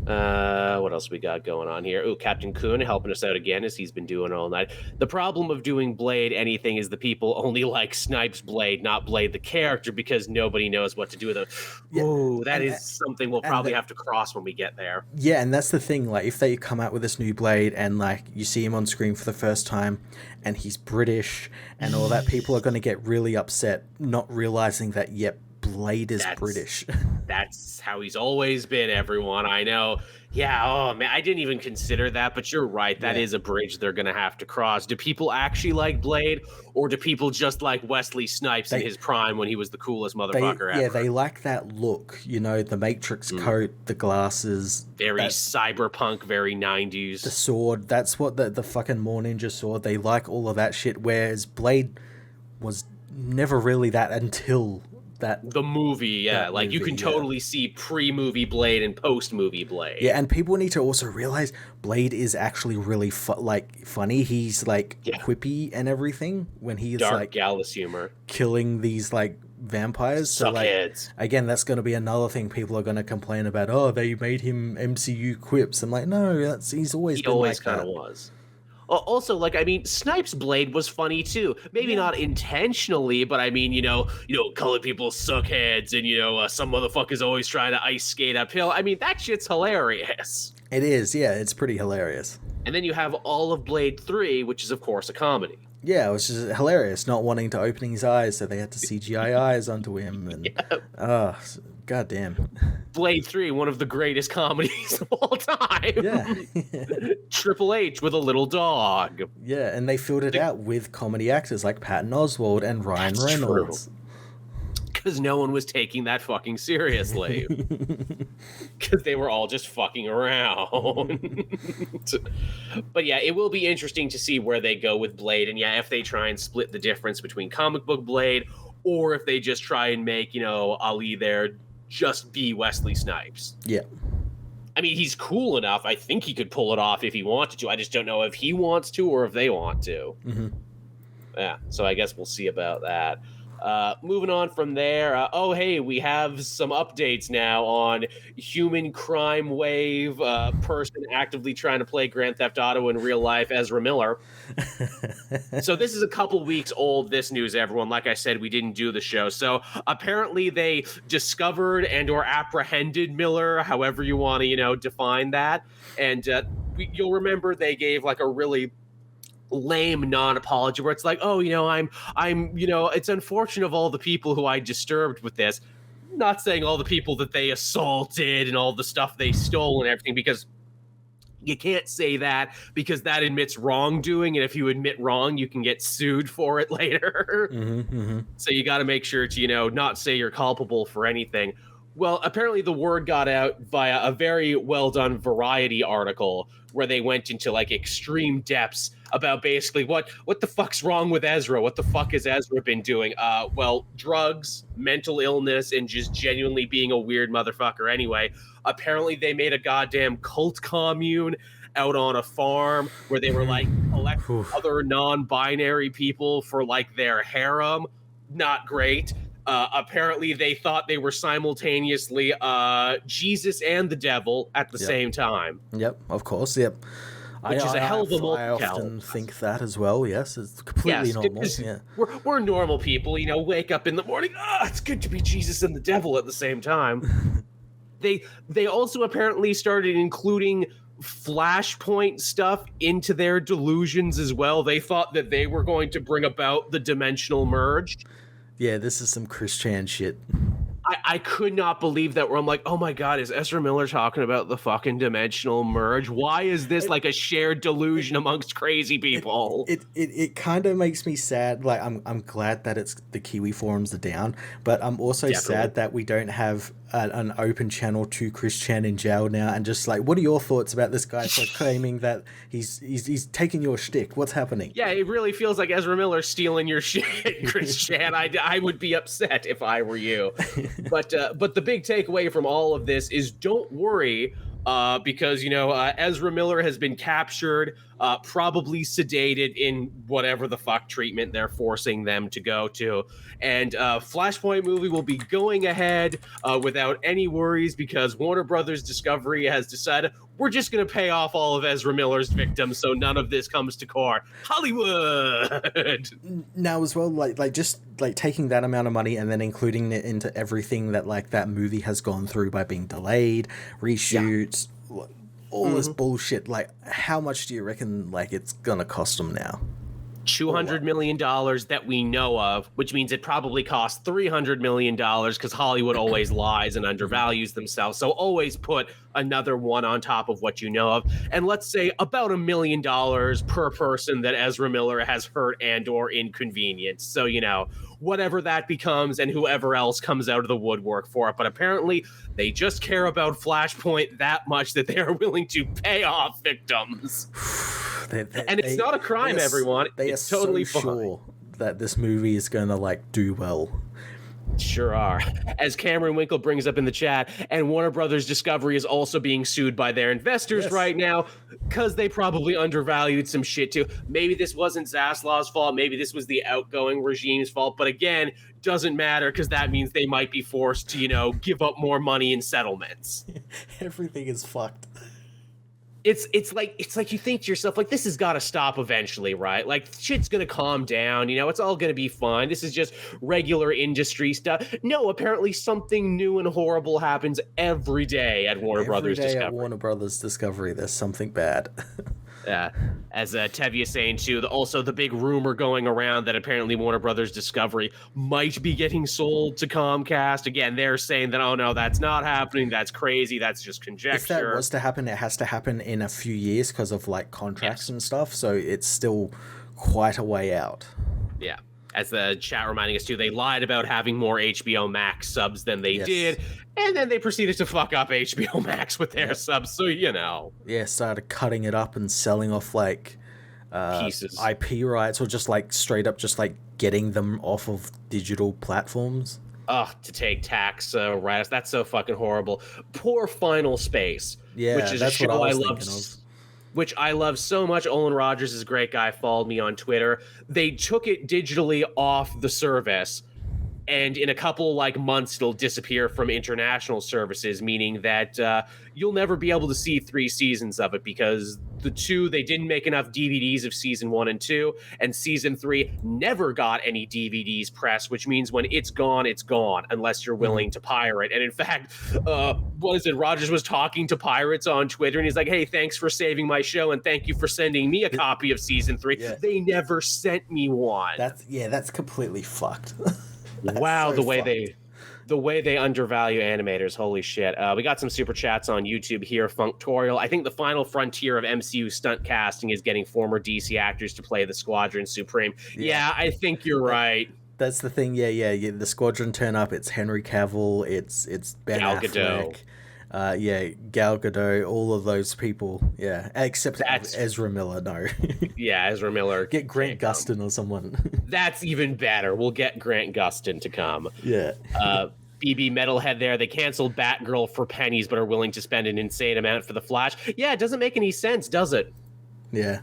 What else we got going on here? Oh, Captain Coon helping us out again, as he's been doing all night. The problem of doing Blade anything is the people only like Snipes Blade, not Blade the character, because nobody knows what to do with it. Yeah, Oh, that and is something we'll and probably have to cross when we get there. yeah, and that's the thing. Like, if they come out with this new Blade and like you see him on screen for the first time, and he's British and all that, people are going to get really upset, not realizing that yep, Blade is British. That's how he's always been, everyone. I know. Yeah, oh man, I didn't even consider that, but you're right. That is a bridge they're going to have to cross. Do people actually like Blade, or do people just like Wesley Snipes in his prime when he was the coolest motherfucker ever? Yeah, they like that look, you know, the Matrix coat, the glasses. Very cyberpunk, very 90s. The sword, that's what the fucking More Ninja sword, they like all of that shit, whereas Blade was never really that until the movie, you can totally see pre-movie Blade and post-movie Blade. Yeah, and people need to also realize Blade is actually really funny. He's like quippy and everything when he's dark like Gallus humor, killing these like vampires. So like again, that's going to be another thing people are going to complain about. Oh, they made him MCU quips. I'm like, no, he's always been like that. Kind of was. Also, like, I mean, Snipes' Blade was funny too. Maybe not intentionally, but I mean, colored people suck heads, and some motherfuckers always trying to ice skate uphill. I mean, that shit's hilarious. It is, yeah, it's pretty hilarious. And then you have all of Blade 3, which is of course a comedy. Yeah, which is hilarious, not wanting to open his eyes, so they had to CGI eyes onto him, and goddamn. Blade 3, one of the greatest comedies of all time. Yeah. Triple H with a little dog. Yeah, and they filled it out with comedy actors like Patton Oswalt and Ryan Reynolds. Because no one was taking that fucking seriously. Because they were all just fucking around. But yeah, it will be interesting to see where they go with Blade. And yeah, if they try and split the difference between comic book Blade, or if they just try and make, Ali there just be Wesley Snipes. Yeah. I mean, he's cool enough. I think he could pull it off if he wanted to. I just don't know if he wants to or if they want to. Mm-hmm. Yeah, so I guess we'll see about that. Moving on from there, hey, we have some updates now on human crime wave person actively trying to play Grand Theft Auto in real life, Ezra Miller. So this is a couple weeks old, this news, everyone. Like I said, we didn't do the show. So apparently they discovered and or apprehended Miller, however you want to, define that. And you'll remember they gave like a really lame non-apology where it's like, I'm it's unfortunate of all the people who I disturbed with this. I'm not saying all the people that they assaulted and all the stuff they stole and everything, because you can't say that, because that admits wrongdoing, and if you admit wrong, you can get sued for it later. So you got to make sure to not say you're culpable for anything. Well, apparently the word got out via a very well done Variety article where they went into like extreme depths about basically what the fuck's wrong with Ezra? What the fuck has Ezra been doing? Well, drugs, mental illness, and just genuinely being a weird motherfucker anyway. Apparently they made a goddamn cult commune out on a farm where they were like collecting other non-binary people for like their harem. Not great. Apparently they thought they were simultaneously Jesus and the devil at the same time. Yep, of course, yep. Which is a hell of a I often think that as well, yes. It's completely normal. Yeah. We're normal people, wake up in the morning, it's good to be Jesus and the devil at the same time. They also apparently started including Flashpoint stuff into their delusions as well. They thought that they were going to bring about the dimensional merge. Yeah, this is some Chris Chan shit. I could not believe that, where I'm like, oh my God, is Ezra Miller talking about the fucking dimensional merge? Why is this like a shared delusion amongst crazy people? It kind of makes me sad. Like, I'm glad that it's the Kiwi forums are down, but I'm also sad that we don't have an open channel to Chris Chan in jail now, and just like, what are your thoughts about this guy for claiming that he's taking your shtick? What's happening? Yeah, it really feels like Ezra Miller stealing your shit, Chris Chan. I would be upset if I were you. But the big takeaway from all of this is, don't worry, because Ezra Miller has been captured, probably sedated in whatever the fuck treatment they're forcing them to go to, and Flashpoint movie will be going ahead without any worries because Warner Brothers Discovery has decided we're just going to pay off all of Ezra Miller's victims, so none of this comes to court. Hollywood. Now as well, like just like taking that amount of money and then including it into everything that like that movie has gone through by being delayed, reshoots, all this bullshit. Like, how much do you reckon like it's gonna cost them now? $200 million that we know of, which means it probably costs $300 million because Hollywood always lies and undervalues themselves. So always put another one on top of what you know of. And let's say about $1 million per person that Ezra Miller has hurt and or inconvenienced. So, whatever that becomes and whoever else comes out of the woodwork for it. But apparently they just care about Flashpoint that much that they are willing to pay off victims. And it's not a crime, everyone. It's totally so sure that this movie is gonna like do well. Sure are. As Cameron Winkle brings up in the chat, and Warner Brothers Discovery is also being sued by their investors right now because they probably undervalued some shit too. Maybe this wasn't Zaslav's fault. Maybe this was the outgoing regime's fault. But again, doesn't matter because that means they might be forced to, give up more money in settlements. Everything is fucked. It's like you think to yourself, like, this has got to stop eventually, right? Like, shit's gonna calm down, it's all gonna be fine. This is just regular industry stuff. No, apparently something new and horrible happens every day at Warner Brothers Discovery. At Warner Brothers Discovery, there's something bad. Yeah, as Tevye saying too, also the big rumor going around that apparently Warner Brothers Discovery might be getting sold to Comcast. Again, they're saying that, oh no, that's not happening. That's crazy. That's just conjecture. If that was to happen, it has to happen in a few years because of like contracts and stuff. So it's still quite a way out. Yeah. As the chat reminding us too, they lied about having more HBO Max subs than they did, and then they proceeded to fuck up HBO Max with their subs. So yeah, started cutting it up and selling off like pieces, IP rights, or just like straight up just like getting them off of digital platforms. To take tax write-offs. That's so fucking horrible. Poor Final Space, which is a show I love. Which I love so much. Olin Rogers is a great guy, followed me on Twitter. They took it digitally off the service, and in a couple months it'll disappear from international services, meaning that you'll never be able to see 3 seasons of it because they didn't make enough DVDs of season 1 and 2, and season 3 never got any DVDs pressed, which means when it's gone unless you're willing to pirate. And in fact, Rogers was talking to pirates on Twitter, and he's like, hey, thanks for saving my show, and thank you for sending me a copy of season 3. Yeah. They never sent me one. That's completely fucked. Wow, so the way they undervalue animators, holy shit. We got some super chats on YouTube here. Functorial, I think the final frontier of MCU stunt casting is getting former DC actors to play the Squadron Supreme. Yeah, I think you're right. That's the thing. Yeah. The Squadron turn up. It's Henry Cavill. It's Ben Gal Affleck. Gal Gadot. All of those people. Yeah, except Ezra Miller. No. Yeah, Ezra Miller. Get Grant Gustin or someone. That's even better. We'll get Grant Gustin to come. Yeah. BB Metalhead there. They canceled Batgirl for pennies, but are willing to spend an insane amount for the Flash. Yeah, it doesn't make any sense, does it? Yeah.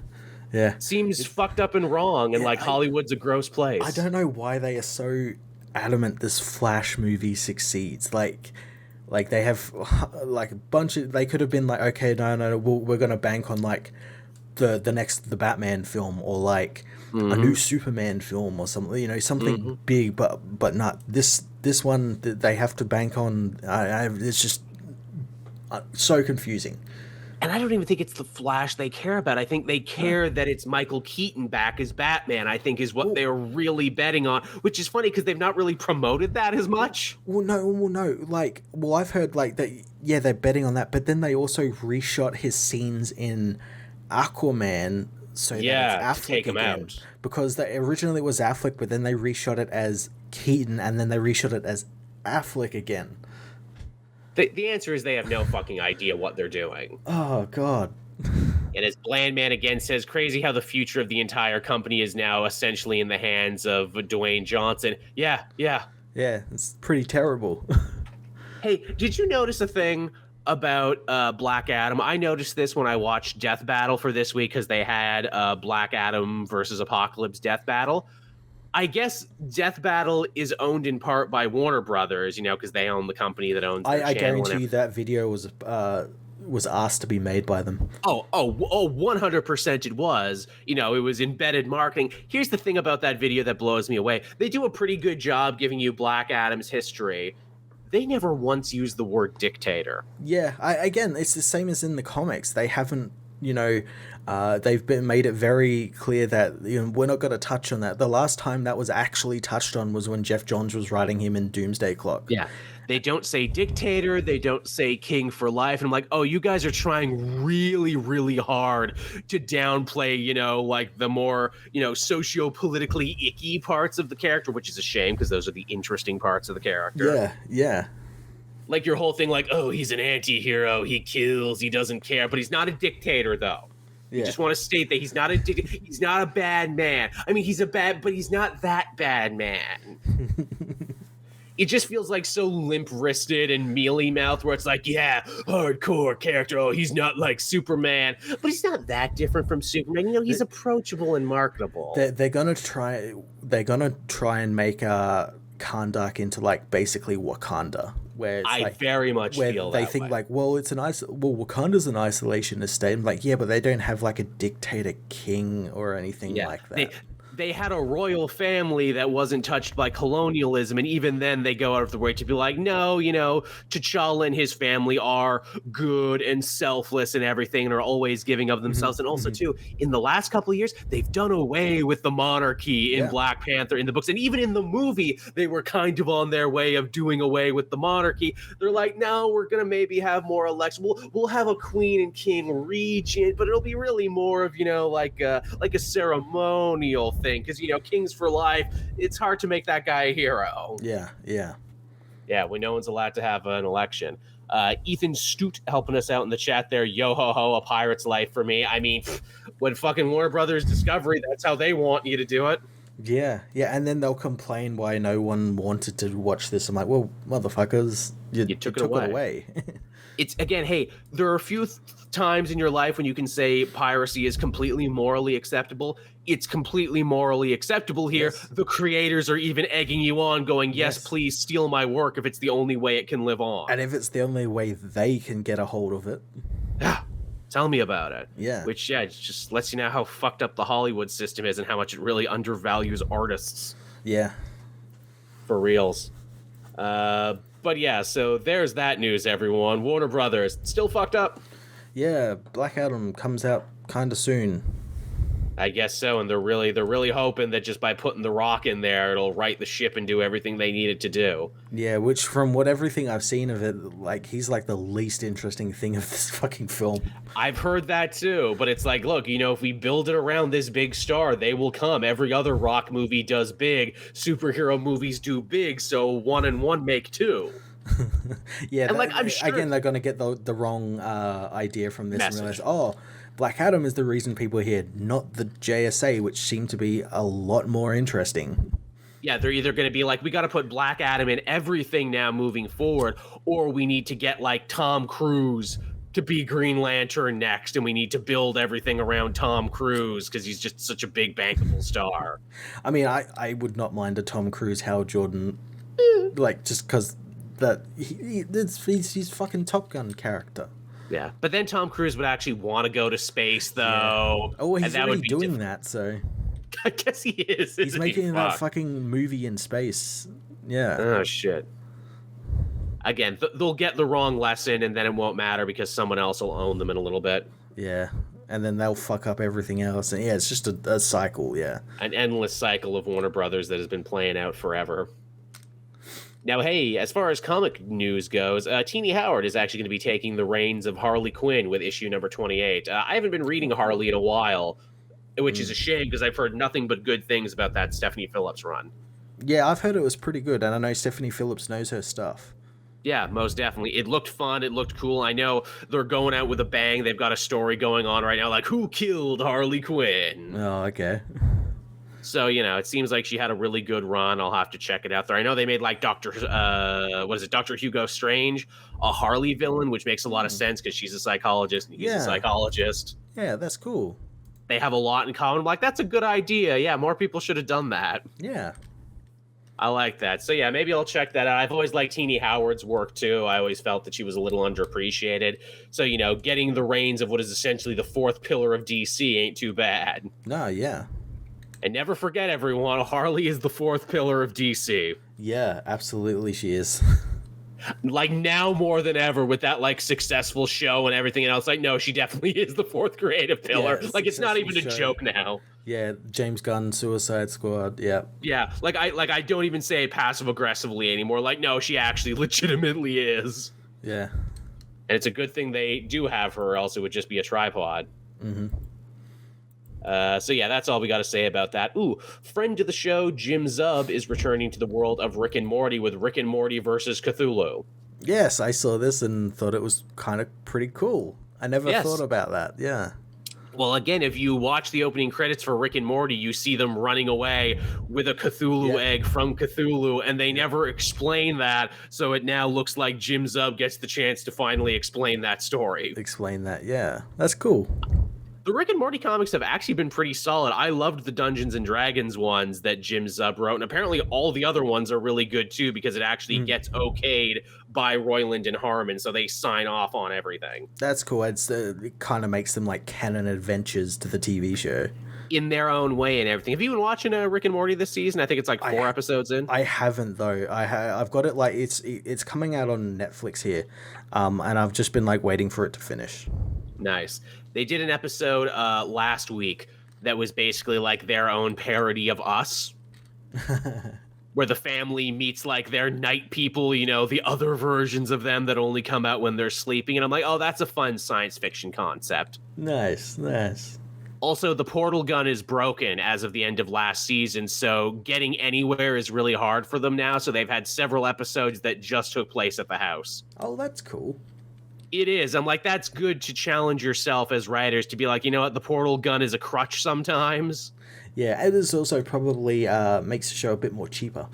Seems fucked up and wrong, and Hollywood's a gross place. I don't know why they are so adamant this Flash movie succeeds. Like they have a bunch of. They could have been like, okay, no, we're gonna bank on the next Batman film or a new Superman film or something. Something big, but not this. This one they have to bank on. It's just so confusing. And I don't even think it's the Flash they care about. I think they care that it's Michael Keaton back as Batman, I think is what they're really betting on, which is funny because they've not really promoted that as much. Well, no. I've heard that, yeah, they're betting on that, but then they also reshot his scenes in Aquaman so that it's Affleck to take him again. Out. Because originally it was Affleck, but then they reshot it as Keaton, and then they reshot it as Affleck again. The answer is they have no fucking idea what they're doing. Oh, God. And as Blandman again says, crazy how the future of the entire company is now essentially in the hands of Dwayne Johnson. Yeah. Yeah, it's pretty terrible. Hey, did you notice a thing? about Black Adam. I noticed this when I watched Death Battle for this week because they had Black Adam versus Apocalypse Death Battle. I guess Death Battle is owned in part by Warner Brothers, you know, because they own the company that owns their I channel. guarantee you that video was asked to be made by them. Oh, 100% it was. You know, it was embedded marketing. Here's the thing about that video that blows me away. They do a pretty good job giving you Black Adam's history. They never once used the word dictator. Yeah, again, it's the same as in the comics. They haven't, you know, they've made it very clear that, you know, we're not going to touch on that. The last time that was actually touched on was when Jeff Johns was writing him in Doomsday Clock. Yeah. They don't say dictator. They don't say king for life. And I'm like, oh, you guys are trying really, really hard to downplay, you know, like the more, you know, socio-politically icky parts of the character, which is a shame because those are the interesting parts of the character. Yeah, yeah. Like your whole thing, like, oh, he's an anti-hero. He kills. He doesn't care. But he's not a dictator, though. Yeah. I just want to state that he's not a he's not a bad man. I mean, he's a bad, but he's not that bad man. It just feels like so limp-wristed and mealy-mouthed where it's like, yeah, hardcore character. Oh, he's not like Superman. But he's not that different from Superman. You know, he's approachable and marketable. They're gonna try and make Kahndaq into like basically Wakanda. Where it's I very much feel they that think way. like, well, Wakanda's an isolationist state. I'm like, yeah, but they don't have like a dictator king or anything like that. They had a royal family that wasn't touched by colonialism, and even then they go out of the way to be like, no, you know, T'Challa and his family are good and selfless and everything and are always giving of themselves. And also, too, in the last couple of years, they've done away with the monarchy in Black Panther in the books. And even in the movie, they were kind of on their way of doing away with the monarchy. They're like, no, we're going to maybe have more elections. We'll have a queen and king regent, but it'll be really more of, you know, like a ceremonial thing. Because, you know, kings for life, it's hard to make that guy a hero. Yeah. Yeah, when no one's allowed to have an election. Ethan Stute helping us out in the chat there. Yo ho ho, a pirate's life for me. I mean, when fucking Warner Brothers Discovery, that's how they want you to do it. Yeah, and then they'll complain why no one wanted to watch this. I'm like, well, motherfuckers, you took it away. It's, again, hey, there are a few times in your life when you can say piracy is completely morally acceptable. It's completely morally acceptable here. Yes. The creators are even egging you on, going, yes, please steal my work if it's the only way it can live on. And if it's the only way they can get a hold of it. Yeah. Tell me about it. Yeah. Which, it just lets you know how fucked up the Hollywood system is and how much it really undervalues artists. Yeah. For reals. But yeah, so there's that news, everyone. Warner Brothers, still fucked up? Yeah, Black Adam comes out kind of soon. I guess so, and they're really hoping that just by putting The Rock in there, it'll right the ship and do everything they need it to do. Yeah, which from everything I've seen of it, like, he's like the least interesting thing of this fucking film. I've heard that too, but it's like, look, you know, if we build it around this big star, they will come. Every other Rock movie does big. Superhero movies do big, so 1 and 1 make 2. Yeah, and like, I'm sure again, they're going to get the wrong idea from this and realize, oh, Black Adam is the reason people are here, not the JSA, which seemed to be a lot more interesting. Yeah, they're either going to be like, we got to put Black Adam in everything now moving forward, or we need to get like Tom Cruise to be Green Lantern next, and we need to build everything around Tom Cruise because he's just such a big bankable star. I mean, I would not mind a Tom Cruise Hal Jordan, like, just because that he's fucking Top Gun character. Yeah, but then Tom Cruise would actually want to go to space, though. Yeah. Oh, he's already doing that, so... I guess he is. He's making that fucking movie in space. Yeah. Oh, shit. Again, they'll get the wrong lesson, and then it won't matter because someone else will own them in a little bit. Yeah, and then they'll fuck up everything else. And yeah, it's just a cycle, yeah. An endless cycle of Warner Brothers that has been playing out forever. Now, hey, as far as comic news goes, Teenie Howard is actually going to be taking the reins of Harley Quinn with issue number 28. I haven't been reading Harley in a while, which is a shame because I've heard nothing but good things about that Stephanie Phillips run. Yeah, I've heard it was pretty good, and I know Stephanie Phillips knows her stuff. Yeah, most definitely. It looked fun. It looked cool. I know they're going out with a bang. They've got a story going on right now, like, who killed Harley Quinn? Oh, okay. So, it seems like she had a really good run. I'll have to check it out there. I know they made like Dr. Hugo Strange, a Harley villain, which makes a lot of sense because she's a psychologist and he's a psychologist. Yeah, that's cool. They have a lot in common. I'm like, that's a good idea. Yeah, more people should have done that. Yeah. I like that. So yeah, maybe I'll check that out. I've always liked Teenie Howard's work too. I always felt that she was a little underappreciated. So, getting the reins of what is essentially the fourth pillar of DC ain't too bad. No, yeah. And never forget, everyone, Harley is the fourth pillar of DC. Yeah, absolutely she is. Like, now more than ever with that, like, successful show and everything else. Like, no, she definitely is the fourth creative pillar. Yeah, like, it's not even a joke now. Yeah, James Gunn, Suicide Squad, yeah. Yeah, I don't even say it passive-aggressively anymore. Like, no, she actually legitimately is. Yeah. And it's a good thing they do have her, or else it would just be a tripod. Mm-hmm. So yeah, that's all we got to say about that. Ooh, friend of the show, Jim Zub, is returning to the world of Rick and Morty with Rick and Morty versus Cthulhu. Yes, I saw this and thought it was kind of pretty cool. I never thought about that, yeah. Well, again, if you watch the opening credits for Rick and Morty, you see them running away with a Cthulhu egg from Cthulhu, and they never explain that, so it now looks like Jim Zub gets the chance to finally explain that story. Explain that, yeah. That's cool. The Rick and Morty comics have actually been pretty solid. I loved the Dungeons and Dragons ones that Jim Zub wrote, and apparently all the other ones are really good too because it actually gets okayed by Roiland and Harmon, so they sign off on everything. That's cool. It kind of makes them like canon adventures to the TV show. In their own way and everything. Have you been watching Rick and Morty this season? I think it's like 4 episodes in. I haven't though. I've got it like it's coming out on Netflix here, and I've just been like waiting for it to finish. Nice. They did an episode last week that was basically like their own parody of Us, where the family meets like their night people, the other versions of them that only come out when they're sleeping. And I'm like, oh, that's a fun science fiction concept. Nice. Also, the portal gun is broken as of the end of last season, so getting anywhere is really hard for them now. So they've had several episodes that just took place at the house. Oh, that's cool. It is. I'm like, that's good to challenge yourself as writers to be like, you know what, the portal gun is a crutch sometimes. Yeah, it is also probably makes the show a bit more cheaper.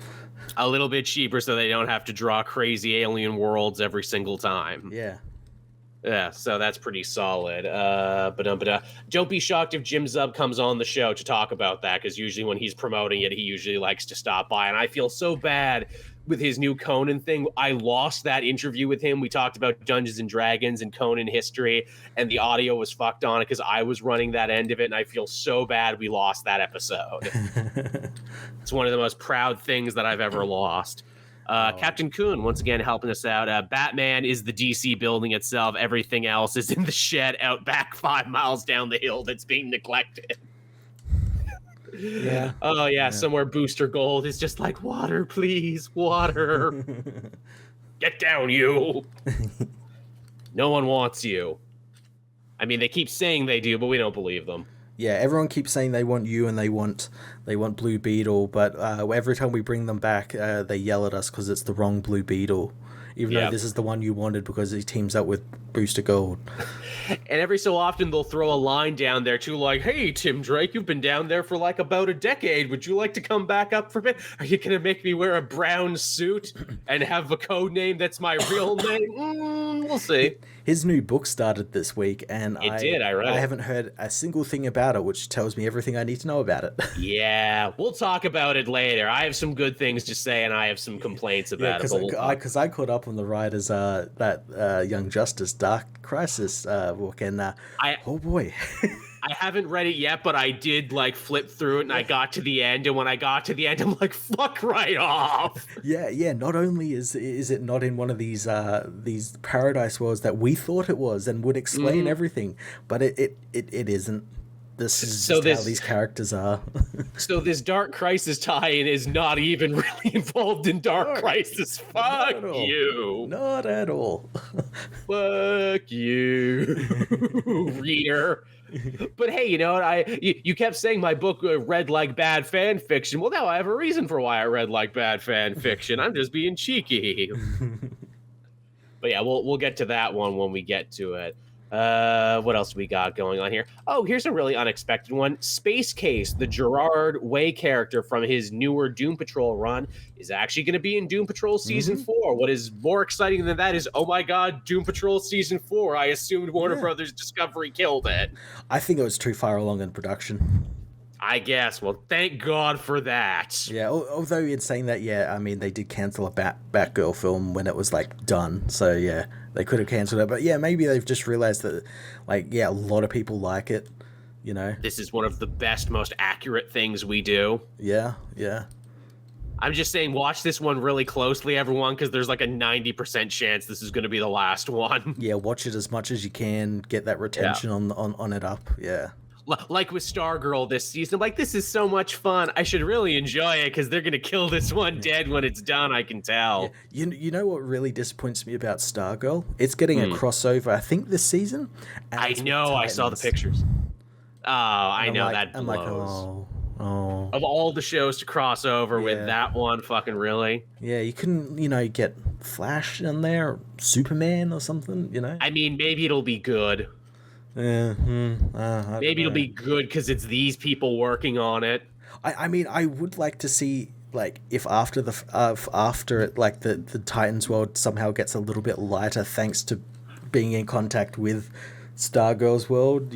A little bit cheaper so they don't have to draw crazy alien worlds every single time. Yeah. Yeah, so that's pretty solid. Don't be shocked if Jim Zub comes on the show to talk about that, because usually when he's promoting it, he usually likes to stop by. And I feel so bad with his new Conan thing. I lost that interview with him. We talked about Dungeons and Dragons and Conan history, and the audio was fucked on it because I was running that end of it, and I feel so bad we lost that episode. It's one of the most proud things that I've ever lost. Captain Kuhn, once again, helping us out. Batman is the DC building itself. Everything else is in the shed out back 5 miles down the hill that's being neglected. Yeah. Oh, yeah. Somewhere Booster Gold is just like, water, please, water. Get down, you. No one wants you. I mean, they keep saying they do, but we don't believe them. Yeah, everyone keeps saying they want you and they want Blue Beetle, but every time we bring them back, they yell at us because it's the wrong Blue Beetle, even though this is the one you wanted because he teams up with Booster Gold. And every so often they'll throw a line down there too, like, hey, Tim Drake, you've been down there for like about a decade. Would you like to come back up for a bit? Are you going to make me wear a brown suit and have a code name that's my real name? We'll see. His new book started this week, and I read it. I haven't heard a single thing about it, which tells me everything I need to know about it. Yeah, we'll talk about it later. I have some good things to say, and I have some complaints about it. Because I caught up on the writers that Young Justice Dark Crisis book, and oh boy. I haven't read it yet, but I did like flip through it, and I got to the end, and when I got to the end, I'm like, fuck right off. Yeah. Not only is it not in one of these paradise worlds that we thought it was and would explain everything, but it isn't. This is how these characters are. So this Dark Crisis tie-in is not even really involved in Dark Crisis. Fuck you. Not at all. Fuck you, reader. But hey, you know what? You kept saying my book read like bad fan fiction. Well, now I have a reason for why I read like bad fan fiction. I'm just being cheeky. But yeah, we'll get to that one when we get to it. What else we got going on here? Oh, here's a really unexpected one. Space Case, the Gerard Way character from his newer Doom Patrol run, is actually going to be in Doom Patrol Season 4. What is more exciting than that is, oh my god, Doom Patrol Season 4. I assumed Warner Brothers Discovery killed it. I think it was too far along in production. I guess. Well, thank God for that. Yeah, although in saying that, yeah, I mean, they did cancel a Batgirl film when it was, like, done. So, yeah, they could have cancelled it. But, yeah, maybe they've just realised that, like, yeah, a lot of people like it, you know? This is one of the best, most accurate things we do. Yeah, yeah. I'm just saying, watch this one really closely, everyone, because there's like a 90% chance this is going to be the last one. Yeah, watch it as much as you can. Get that retention on it up. Yeah. Like with Stargirl this season, like, this is so much fun. I should really enjoy it because they're going to kill this one dead when it's done, I can tell. Yeah. You know what really disappoints me about Stargirl? It's getting a crossover, I think, this season. I know, I saw the pictures. Oh, I know, that blows. I'm like, oh. Of all the shows to cross over with, that one, fucking really? Yeah, you couldn't, get Flash in there, or Superman or something, I mean, maybe it'll be good. Maybe it'll be good because it's these people working on it. I mean, I would like to see, like, if after it, like, the Titans world somehow gets a little bit lighter thanks to being in contact with Stargirl's world,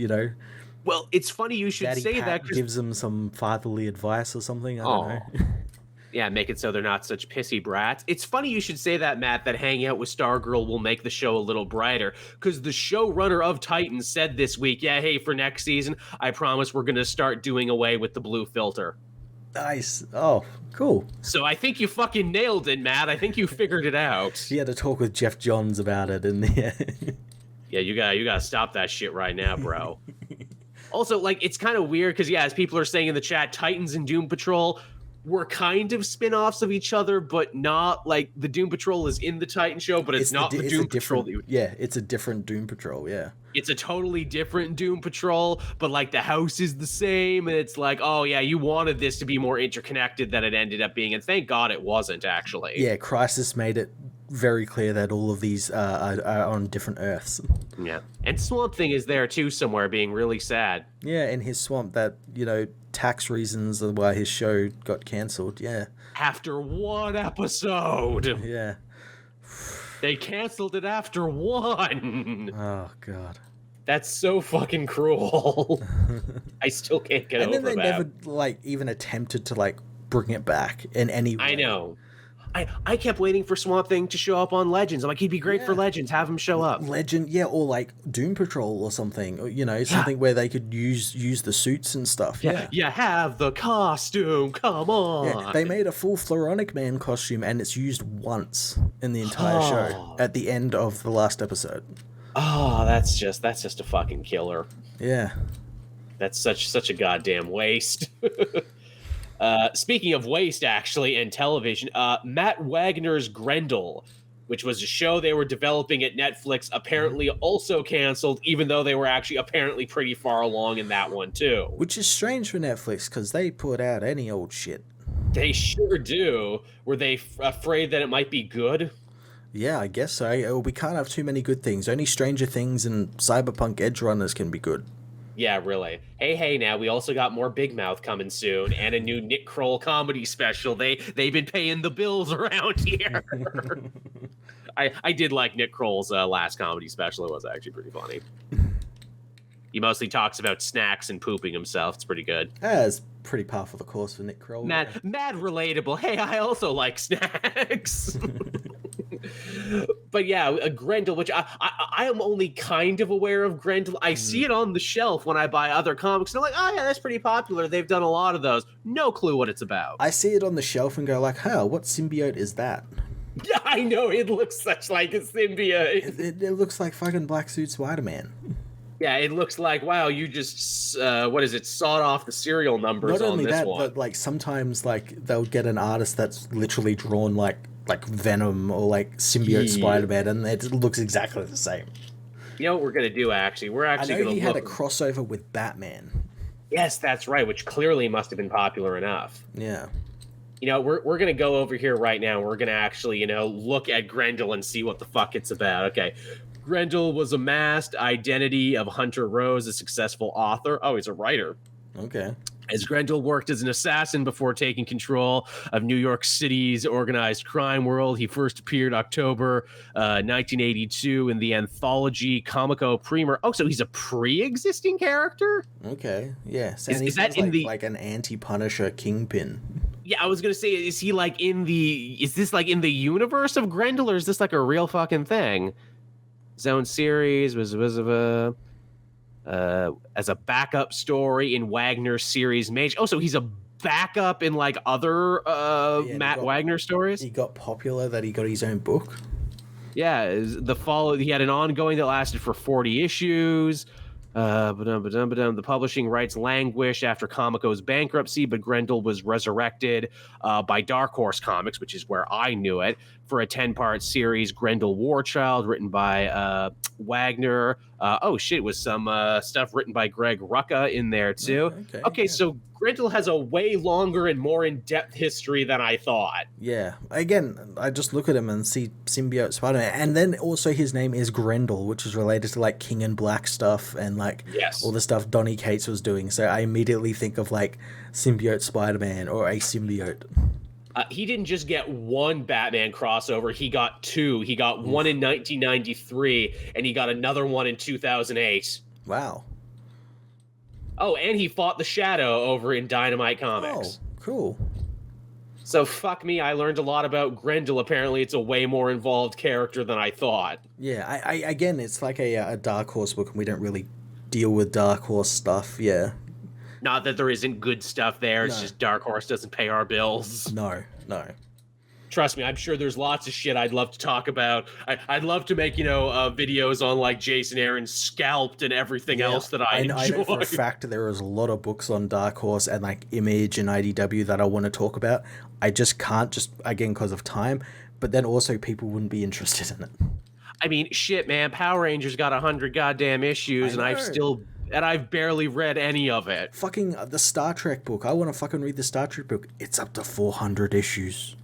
Well, it's funny you should Daddy say Pat that. gives them some fatherly advice or something. I don't know. Yeah, make it so they're not such pissy brats. It's funny you should say that, Matt, that hanging out with Stargirl will make the show a little brighter, because the showrunner of Titans said this week, yeah, hey, for next season, I promise we're going to start doing away with the blue filter. Nice. Oh, cool. So I think you fucking nailed it, Matt. I think you figured it out. He had to talk with Jeff Johns about it, and yeah. Yeah, you gotta stop that shit right now, bro. Also, like, it's kind of weird, because, yeah, as people are saying in the chat, Titans and Doom Patrol were kind of spin-offs of each other, but not, like, the Doom Patrol is in the Titan show, but it's not the Doom Patrol. Yeah, it's a different Doom Patrol, yeah. It's a totally different Doom Patrol, but, like, the house is the same, and it's like, oh, yeah, you wanted this to be more interconnected than it ended up being, and thank God it wasn't, actually. Yeah, Crisis made it very clear that all of these are on different Earths. Yeah, and Swamp Thing is there, too, somewhere, being really sad. Yeah, in his swamp that, tax reasons are why his show got cancelled, yeah. After one episode! Yeah. They cancelled it after one! Oh, God. That's so fucking cruel. I still can't get over that. And then they never, like, even attempted to, like, bring it back in any way. I know. I kept waiting for Swamp Thing to show up on Legends. I'm like, he'd be great for Legends. Have him show up. Legend, yeah, or like Doom Patrol or something. Or, something where they could use the suits and stuff. Yeah. You have the costume. Come on. Yeah, they made a full Floronic Man costume, and it's used once in the entire show at the end of the last episode. Oh, that's just a fucking killer. Yeah. That's such a goddamn waste. Speaking of waste, actually, and television, Matt Wagner's Grendel, which was a show they were developing at Netflix, apparently also canceled, even though they were actually apparently pretty far along in that one, too. Which is strange for Netflix, because they put out any old shit. They sure do. Were they afraid that it might be good? Yeah, I guess so. We can't have too many good things. Only Stranger Things and Cyberpunk Edge Runners can be good. Yeah, really. Hey, now, we also got more Big Mouth coming soon, and a new Nick Kroll comedy special. They've been paying the bills around here. I did like Nick Kroll's last comedy special. It was actually pretty funny. He mostly talks about snacks and pooping himself. It's pretty good. It's pretty par for the course for Nick Kroll. Mad relatable. Hey, I also like snacks. But yeah, Grendel, which I am only kind of aware of Grendel. I see it on the shelf when I buy other comics, and I'm like, oh yeah, that's pretty popular. They've done a lot of those. No clue what it's about. I see it on the shelf and go like, what symbiote is that? Yeah, I know, it looks such like a symbiote. It looks like fucking Black Suit Spider-Man. Yeah, it looks like, wow, you just, sawed off the serial numbers on this one. Not only that, but like sometimes like they'll get an artist that's literally drawn like Venom or like symbiote Spider-Man, and it looks exactly the same. You know what we're gonna do? Actually, we're actually I know gonna he had a crossover with Batman. Yes, that's right, which clearly must have been popular enough. Yeah. We're gonna go over here right now. We're gonna actually, look at Grendel and see what the fuck it's about. Okay. Grendel was a masked identity of Hunter Rose, a successful author. Oh, he's a writer. Okay. As Grendel worked as an assassin before taking control of New York City's organized crime world, he first appeared October 1982 in the anthology Comico Primer. Oh, so he's a pre-existing character? Okay. Yeah. So, Is that in like an anti-Punisher Kingpin? Yeah, I was gonna say, is he like is this like in the universe of Grendel, or is this like a real fucking thing? Zone series was as a backup story in Wagner's series Mage. Oh, so he's a backup in like other Matt Wagner stories? He got popular that he got his own book. Yeah, he had an ongoing that lasted for 40 issues. The publishing rights languished after Comico's bankruptcy, but Grendel was resurrected by Dark Horse Comics, which is where I knew it, for a 10-part series, Grendel Warchild, written by Wagner. It was some stuff written by Greg Rucka in there too. Okay, yeah. So Grendel has a way longer and more in-depth history than I thought. Yeah. Again, I just look at him and see symbiote Spider-Man. And then also his name is Grendel, which is related to like King and Black stuff and like all the stuff Donny Cates was doing. So I immediately think of like symbiote Spider-Man or a symbiote. He didn't just get one Batman crossover, he got two. He got one in 1993, and he got another one in 2008. Wow. Oh, and he fought the Shadow over in Dynamite Comics. Oh, cool. So fuck me, I learned a lot about Grendel. Apparently it's a way more involved character than I thought. Yeah, I again, it's like a Dark Horse book, and we don't really deal with Dark Horse stuff, yeah. Not that there isn't good stuff there, it's just Dark Horse doesn't pay our bills. No. Trust me, I'm sure there's lots of shit I'd love to talk about. I'd love to make, videos on like Jason Aaron's Scalped and everything else that I enjoy. I know for a fact there is a lot of books on Dark Horse and like Image and IDW that I want to talk about. I just can't, again, because of time, but then also people wouldn't be interested in it. I mean, shit, man, Power Rangers got 100 goddamn issues and I've barely read any of it. Fucking the Star Trek book. I want to fucking read the Star Trek book. It's up to 400 issues.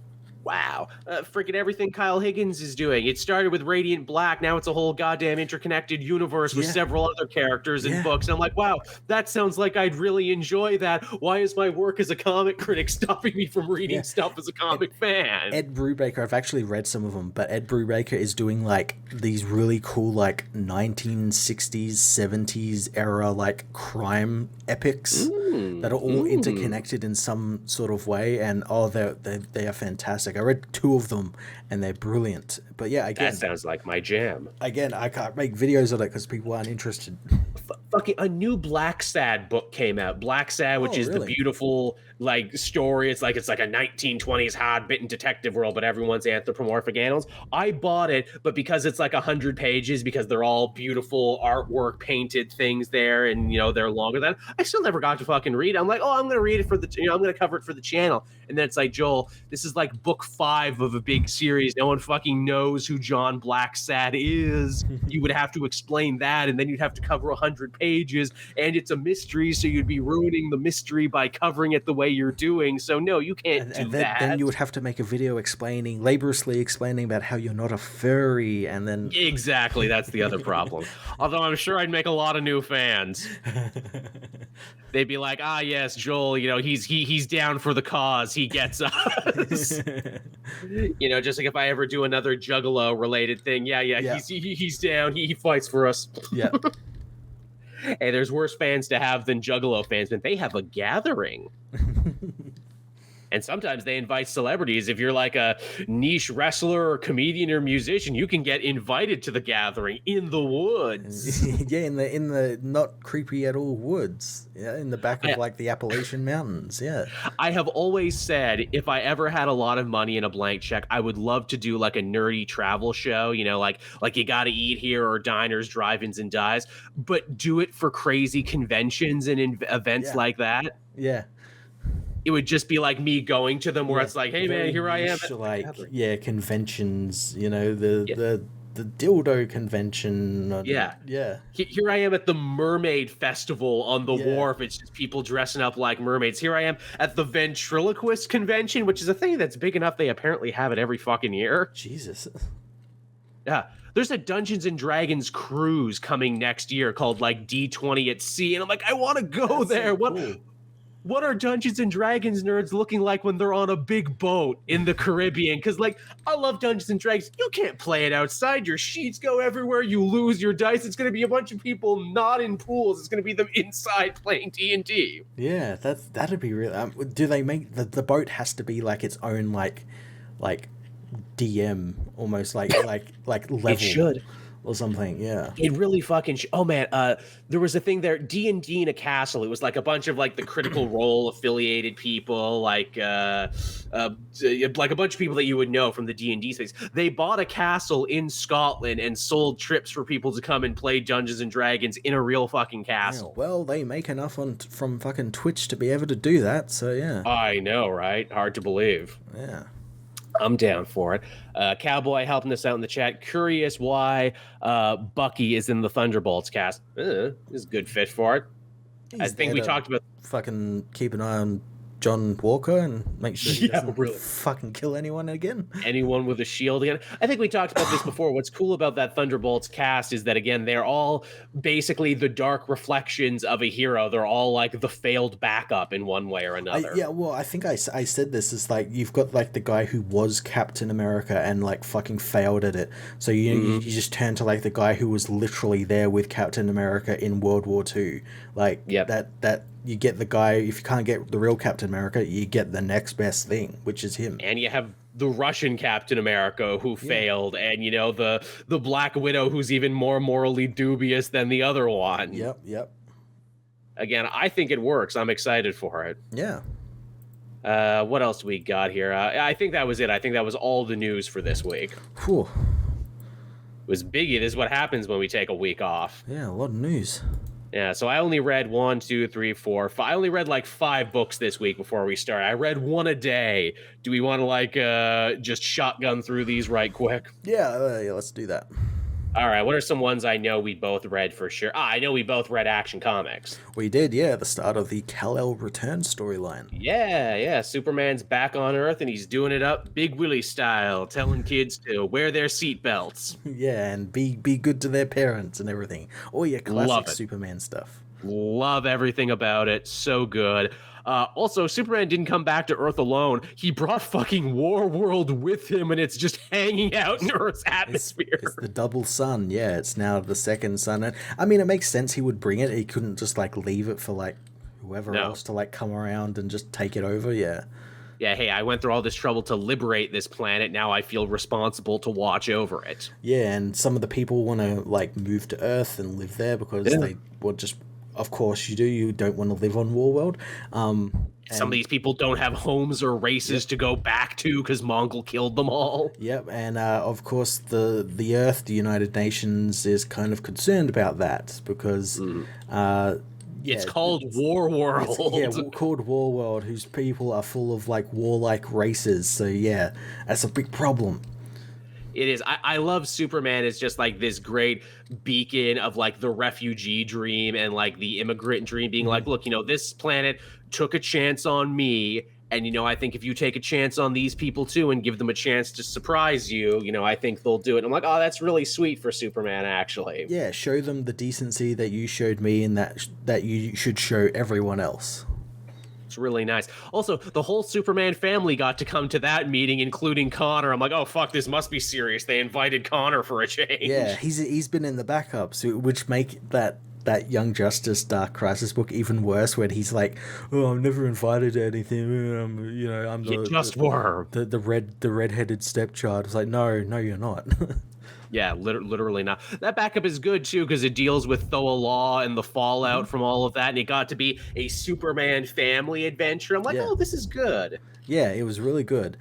Wow. Freaking everything Kyle Higgins is doing. It started with Radiant Black. Now it's a whole goddamn interconnected universe with several other characters and books. And I'm like, wow, that sounds like I'd really enjoy that. Why is my work as a comic critic stopping me from reading stuff as a comic fan? Ed Brubaker, I've actually read some of them, but Ed Brubaker is doing like these really cool like 1960s, 70s era like crime epics that are all interconnected in some sort of way. And they are fantastic. I read 2 of them, and they're brilliant. But yeah, again... That sounds like my jam. Again, I can't make videos on it because people aren't interested. Fucking a new Black Sad book came out. Black Sad, which is the beautiful like story. It's like a 1920s hard-bitten detective world, but everyone's anthropomorphic animals. I bought it, but because it's like 100 pages, because they're all beautiful artwork, painted things there, and they're longer than I still never got to fucking read it. I'm like, I'm gonna read it for the I'm gonna cover it for the channel. And then it's like, Joel, this is like book 5 of a big series. No one fucking knows who John Blacksad is. You would have to explain that, and then you'd have to cover 100 pages, and it's a mystery, so you'd be ruining the mystery by covering it the way you're doing. So no, you can't do that. Then you would have to make a video laboriously explaining about how you're not a furry, and then... Exactly, that's the other problem. Although I'm sure I'd make a lot of new fans. They'd be like, yes, Joel, he's down for the cause. He gets us. Just like if I ever do another Juggalo related thing. Yeah. He's down. He fights for us. Yeah. Hey, there's worse fans to have than Juggalo fans, but they have a gathering. And sometimes they invite celebrities. If you're like a niche wrestler or comedian or musician, you can get invited to the gathering in the woods. Yeah, in the not creepy at all woods. Yeah, in the back of like the Appalachian Mountains. Yeah. I have always said if I ever had a lot of money and a blank check, I would love to do like a nerdy travel show, like You Gotta Eat Here or Diners, Drive-Ins and Dives, but do it for crazy conventions and events like that. Yeah. It would just be like me going to them where it's like, hey man, here I am. Conventions, the dildo convention. Yeah. Here I am at the Mermaid Festival on the wharf. It's just people dressing up like mermaids. Here I am at the Ventriloquist Convention, which is a thing that's big enough they apparently have it every fucking year. Jesus. Yeah. there's a Dungeons and Dragons cruise coming next year called like D20 at Sea, and I'm like, I want to go there. So cool. What are Dungeons and Dragons nerds looking like when they're on a big boat in the Caribbean? Because, like, I love Dungeons and Dragons. You can't play it outside. Your sheets go everywhere. You lose your dice. It's going to be a bunch of people not in pools. It's going to be them inside playing D&D. Yeah, that'd be real. Do they make the boat has to be like its own like DM almost like level? It should. Or something, yeah. It really fucking oh man, there was a thing there, D&D in a castle. It was like a bunch of like the Critical Role affiliated people, like a bunch of people that you would know from the D&D space. They bought a castle in Scotland and sold trips for people to come and play Dungeons and Dragons in a real fucking castle. Yeah, well, they make enough from fucking Twitch to be able to do that, so yeah. I know, right? Hard to believe. Yeah. I'm down for it. Cowboy helping us out in the chat. Curious why Bucky is in the Thunderbolts cast. Is a good fit for it. I think we talked about fucking keep an eye on John Walker and make sure he doesn't really fucking kill anyone again. Anyone with a shield again. I think we talked about this before. What's cool about that Thunderbolts cast is that, again, they're all basically the dark reflections of a hero. They're all like the failed backup in one way or another. Well, I think I said this is like you've got like the guy who was Captain America and like fucking failed at it. So you just turn to like the guy who was literally there with Captain America in World War II. Like that you get the guy, if you can't get the real Captain America, you get the next best thing, which is him. And you have the Russian Captain America who failed, and you know the Black Widow who's even more morally dubious than the other one. Yep. Again, I think it works. I'm excited for it. Yeah. What else we got here? I think that was it. I think that was all the news for this week. Whew. It was biggie. This is what happens when we take a week off. Yeah, a lot of news. Yeah, so I only read 1, 2, 3, 4, 5. I only read like 5 books this week before we start. I read one a day. Do we want to like just shotgun through these right quick? Yeah, let's do that. All right, what are some ones I know we both read for sure? I know we both read Action Comics. We did, yeah, the start of the Kal-El return storyline. Yeah, Superman's back on Earth and he's doing it up Big Willie style, telling kids to wear their seatbelts. Yeah, and be good to their parents and everything. All your classic Superman stuff. Love everything about it. So good. Also, Superman didn't come back to Earth alone. He brought fucking Warworld with him, and it's just hanging out in Earth's atmosphere. It's the double sun. Yeah, it's now the second sun. And I mean, it makes sense he would bring it. He couldn't just like leave it for like whoever else to like come around and just take it over. Yeah. Yeah, hey, I went through all this trouble to liberate this planet. Now I feel responsible to watch over it. Yeah, and some of the people want to like move to Earth and live there because they would just. Of course you do. You don't want to live on Warworld. Some of these people don't have homes or races to go back to because Mongol killed them all. Yep, and of course the Earth, the United Nations, is kind of concerned about that because it's called Warworld. Called Warworld, whose people are full of like warlike races. So yeah, that's a big problem. It is. I love Superman as just like this great beacon of like the refugee dream and like the immigrant dream being like, look, you know, this planet took a chance on me. And, you know, I think if you take a chance on these people too and give them a chance to surprise you, you know, I think they'll do it. And I'm like, oh, that's really sweet for Superman, actually. Yeah, show them the decency that you showed me and that you should show everyone else. It's really nice. Also, the whole Superman family got to come to that meeting, including Connor. I'm like, oh, fuck, this must be serious. They invited Connor for a change. Yeah, he's been in the backups, which make that Young Justice Dark Crisis book even worse, when he's like, oh, I'm never invited to anything. I'm the red-headed stepchild. It's like, no, you're not. Yeah, literally not. That backup is good, too, because it deals with Thoa Law and the fallout from all of that, and it got to be a Superman family adventure. I'm like, oh, this is good. Yeah, it was really good.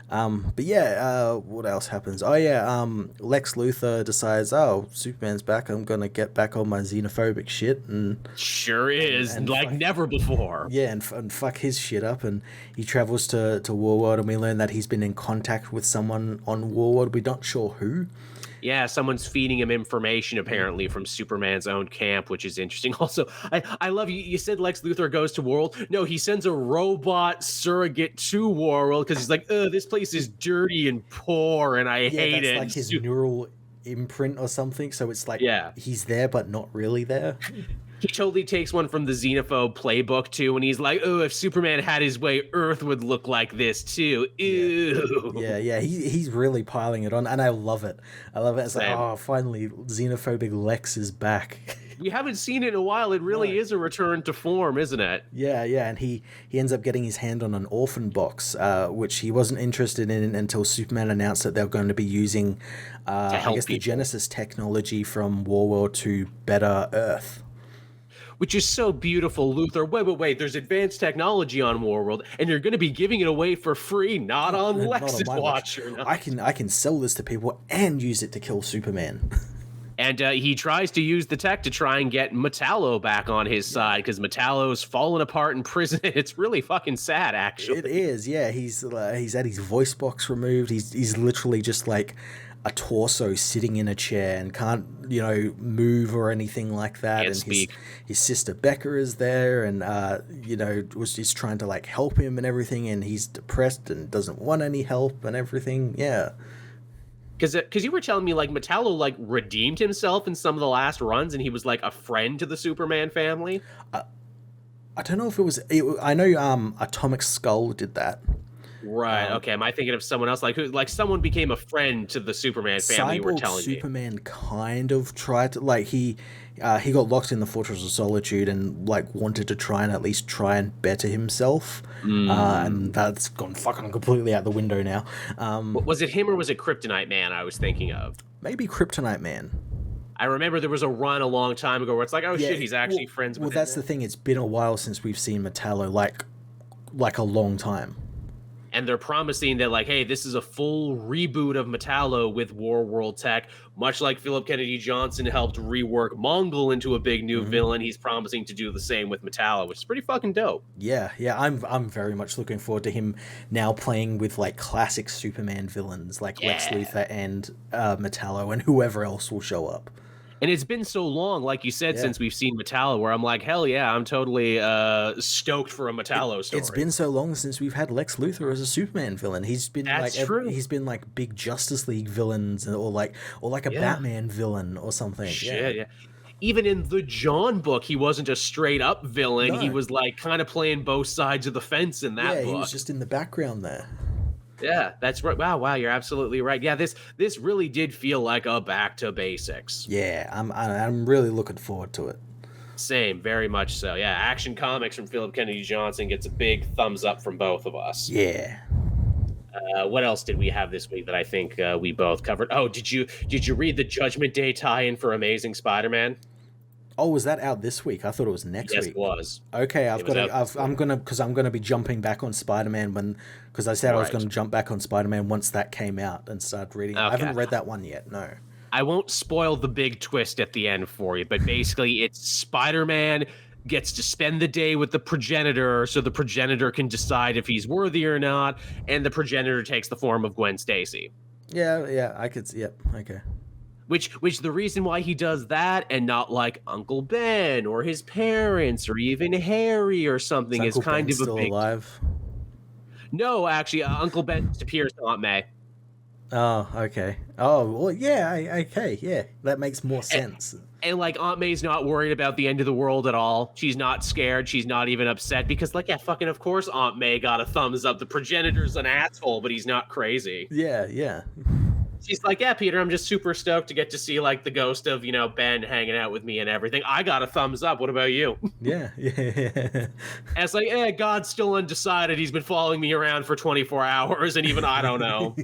But yeah, what else happens? Oh, yeah, Lex Luthor decides, oh, Superman's back. I'm going to get back on my xenophobic shit. And sure is, and like never before. Yeah, and fuck his shit up. And he travels to Warworld, and we learn that he's been in contact with someone on Warworld. We're not sure who. Yeah, someone's feeding him information, apparently, from Superman's own camp, which is interesting. Also, I love you. You said Lex Luthor goes to Warworld. No, he sends a robot surrogate to Warworld because he's like, this place is dirty and poor, and I hate it. That's like his neural imprint or something. So it's like Yeah. he's there but not really there. He totally takes one from the Xenophobe playbook too, and he's like, "Oh, if Superman had his way, Earth would look like this too." Ew. Yeah. He's really piling it on, and I love it. I love it. It's like, Same. oh, finally, xenophobic Lex is back. We haven't seen it in a while. It really is a return to form, isn't it? Yeah, and he ends up getting his hand on an orphan box, which he wasn't interested in until Superman announced that they were going to be using, I guess, the Genesis technology from Warworld to better Earth. Which is so beautiful, Luthor. Wait. There's advanced technology on Warworld, and you're going to be giving it away for free, not on Lex's watch. I can sell this to people and use it to kill Superman. And he tries to use the tech to try and get Metallo back on his side, because Metallo's fallen apart in prison. It's really fucking sad, actually. It is, yeah. He's had his voice box removed. He's literally just like a torso sitting in a chair and can't, move or anything like that. Can't speak. His sister Becca is there, and was just trying to like help him and everything, and he's depressed and doesn't want any help and everything. Yeah. Because you were telling me like Metallo like redeemed himself in some of the last runs, and he was like a friend to the Superman family. I don't know if it was. I know Atomic Skull did that. Right. Okay. Am I thinking of someone else? Like someone became a friend to the Superman family. You were telling me. Superman kind of tried to he got locked in the Fortress of Solitude and like wanted to try and better himself. And that's gone fucking completely out the window now. Was it him or was it Kryptonite Man? I was thinking of maybe Kryptonite Man. I remember there was a run a long time ago where it's like, oh shit, he's actually friends with. Well, that's the thing. It's been a while since we've seen Metallo, like a long time. And they're promising that, like, hey, this is a full reboot of Metallo with Warworld tech, much like Philip Kennedy Johnson helped rework Mongol into a big new villain. He's promising to do the same with Metallo, which is pretty fucking dope. Yeah, I'm very much looking forward to him now playing with like classic Superman villains like Lex Luthor and Metallo and whoever else will show up. And it's been so long, like you said, since we've seen Metallo, where I'm like, hell yeah, I'm totally stoked for a Metallo story. It's been so long since we've had Lex Luthor as a Superman villain. He's been true. He's been like big Justice League villains or like a Batman villain or something. Shit, yeah. Even in the John book, he wasn't a straight up villain. No. He was like kind of playing both sides of the fence in that book. Yeah, he was just in the background there. Yeah, that's right. Wow, you're absolutely right. Yeah, this really did feel like a back to basics. Yeah, I'm really looking forward to it. Same, very much so. Yeah, Action Comics from Philip Kennedy Johnson gets a big thumbs up from both of us. Yeah. What else did we have this week that I think we both covered? Oh, did you read the Judgment Day tie-in for Amazing Spider-Man? Oh, was that out this week? I thought it was next week. Yes, it was. Okay, I'm gonna be jumping back on Spider-Man because I said I was gonna jump back on Spider-Man once that came out and start reading. Okay. I haven't read that one yet. No. I won't spoil the big twist at the end for you, but basically, it's Spider-Man gets to spend the day with the progenitor, so the progenitor can decide if he's worthy or not, and the progenitor takes the form of Gwen Stacy. Yeah, I could see. Yep. Okay. Which the reason why he does that and not like Uncle Ben or his parents or even Harry or something is kind of a big. Alive? No, actually, Uncle Ben appears to Aunt May. Oh, okay. Oh, well, yeah, okay, yeah, that makes more sense. And like Aunt May's not worried about the end of the world at all. She's not scared. She's not even upset because, like, yeah, fucking of course Aunt May got a thumbs up. The progenitor's an asshole, but he's not crazy. Yeah. She's like, yeah, Peter, I'm just super stoked to get to see, like, the ghost of, Ben hanging out with me and everything. I got a thumbs up. What about you? Yeah. And it's like, God's still undecided. He's been following me around for 24 hours, and even I don't know.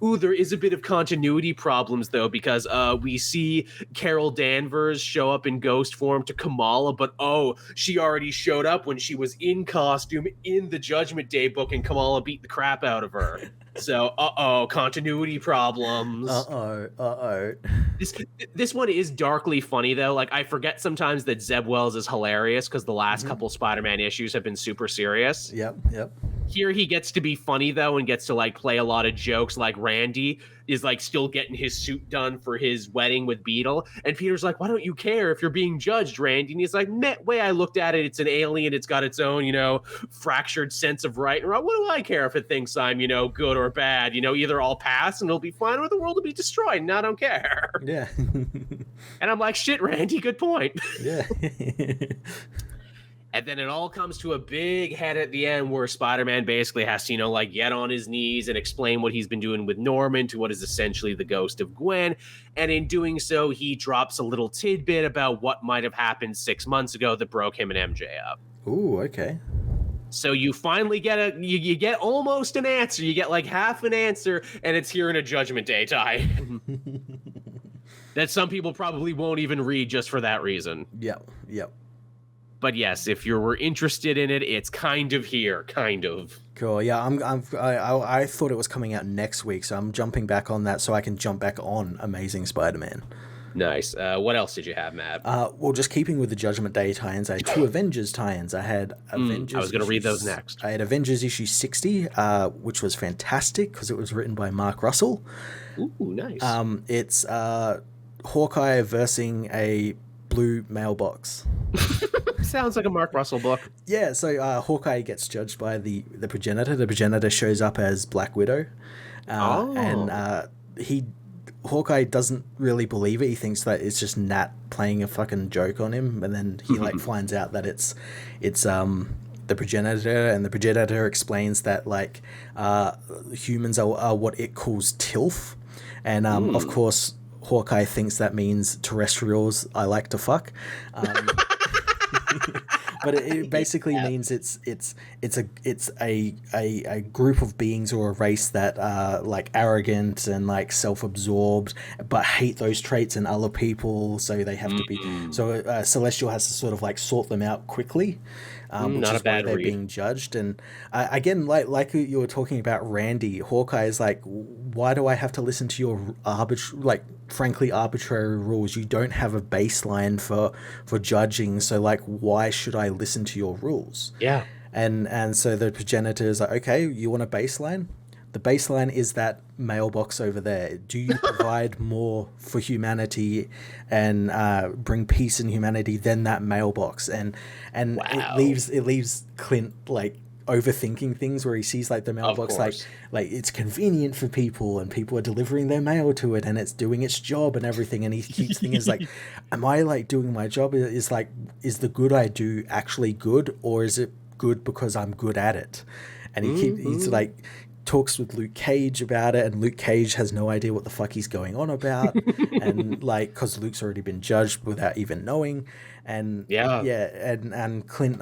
Ooh, there is a bit of continuity problems, though, because we see Carol Danvers show up in ghost form to Kamala, but, she already showed up when she was in costume in the Judgment Day book, and Kamala beat the crap out of her. So, continuity problems. This one is darkly funny, though. Like, I forget sometimes that Zeb Wells is hilarious because the last couple Spider-Man issues have been super serious. Yep. Here he gets to be funny though and gets to like play a lot of jokes. Like Randy is like still getting his suit done for his wedding with Beetle, and Peter's like, "Why don't you care if you're being judged, Randy?" And he's like, "Way I looked at it, it's an alien. It's got its own, fractured sense of right and wrong. What do I care if it thinks I'm, good or bad? Either I'll pass and it'll be fine, or the world will be destroyed, and I don't care." Yeah. And I'm like, "Shit, Randy, good point." Yeah. And then it all comes to a big head at the end where Spider-Man basically has to, get on his knees and explain what he's been doing with Norman to what is essentially the ghost of Gwen. And in doing so, he drops a little tidbit about what might have happened 6 months ago that broke him and MJ up. Ooh, okay. So you finally get you get almost an answer. You get like half an answer, and it's here in a Judgment Day tie. That some people probably won't even read just for that reason. Yep. But yes, if you were interested in it, it's kind of here, kind of. Cool. Yeah, I thought it was coming out next week, so I'm jumping back on that so I can jump back on Amazing Spider-Man. Nice. What else did you have, Matt? Well, just keeping with the Judgment Day tie-ins, I had 2 Avengers tie-ins. I had Avengers. I was going to read those next. I had Avengers issue 60, which was fantastic because it was written by Mark Russell. Ooh, nice. It's Hawkeye versing a blue mailbox. Sounds like a Mark Russell book. Yeah, so Hawkeye gets judged by the progenitor. The progenitor shows up as Black Widow. And Hawkeye doesn't really believe it. He thinks that it's just Nat playing a fucking joke on him, and then he finds out that it's the progenitor, and the progenitor explains that humans are what it calls TILF, and of course Hawkeye thinks that means terrestrials I like to fuck. But it basically means it's a group of beings or a race that are arrogant and self-absorbed, but hate those traits in other people. So they have to be. So Celestial has to sort of sort them out quickly, which is why they're being judged. And again, like you were talking about Randy, Hawkeye is why do I have to listen to your frankly arbitrary rules? You don't have a baseline for judging, so why should I listen to your rules? Yeah. And so the progenitor is okay, you want a baseline? The baseline is that mailbox over there. Do you provide more for humanity and bring peace in humanity than that mailbox? And wow. it leaves Clint overthinking things, where he sees the mailbox it's convenient for people and people are delivering their mail to it and it's doing its job and everything, and he keeps thinking am I doing my job? Is the good I do actually good, or is it good because I'm good at it? And he's talks with Luke Cage about it, and Luke Cage has no idea what the fuck he's going on about, and because Luke's already been judged without even knowing, and and Clint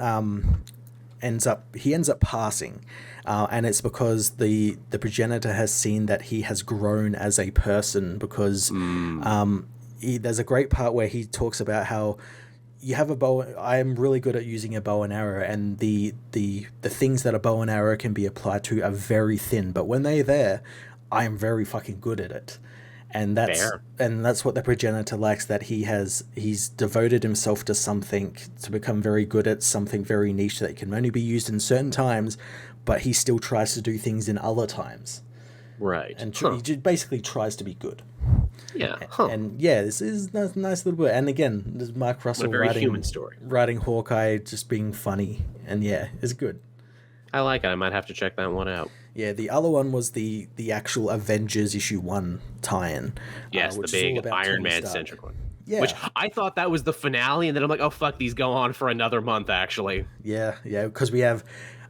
ends up passing, and it's because the progenitor has seen that he has grown as a person, because there's a great part where he talks about how you have a bow. I am really good at using a bow and arrow, and the things that a bow and arrow can be applied to are very thin, but when they're there, I am very fucking good at it. And that's what the progenitor likes, that he's devoted himself to something, to become very good at something very niche that can only be used in certain times, but he still tries to do things in other times. Right. And he basically tries to be good. Yeah. And this is a nice little bit. And again, there's Mark Russell writing Hawkeye, just being funny. And it's good. I like it. I might have to check that one out. Yeah, the other one was the actual Avengers issue 1 tie-in. Yes, the big Iron Man centric one. Yeah. Which I thought that was the finale, and then I'm like, oh fuck, these go on for another month actually. Yeah, because we have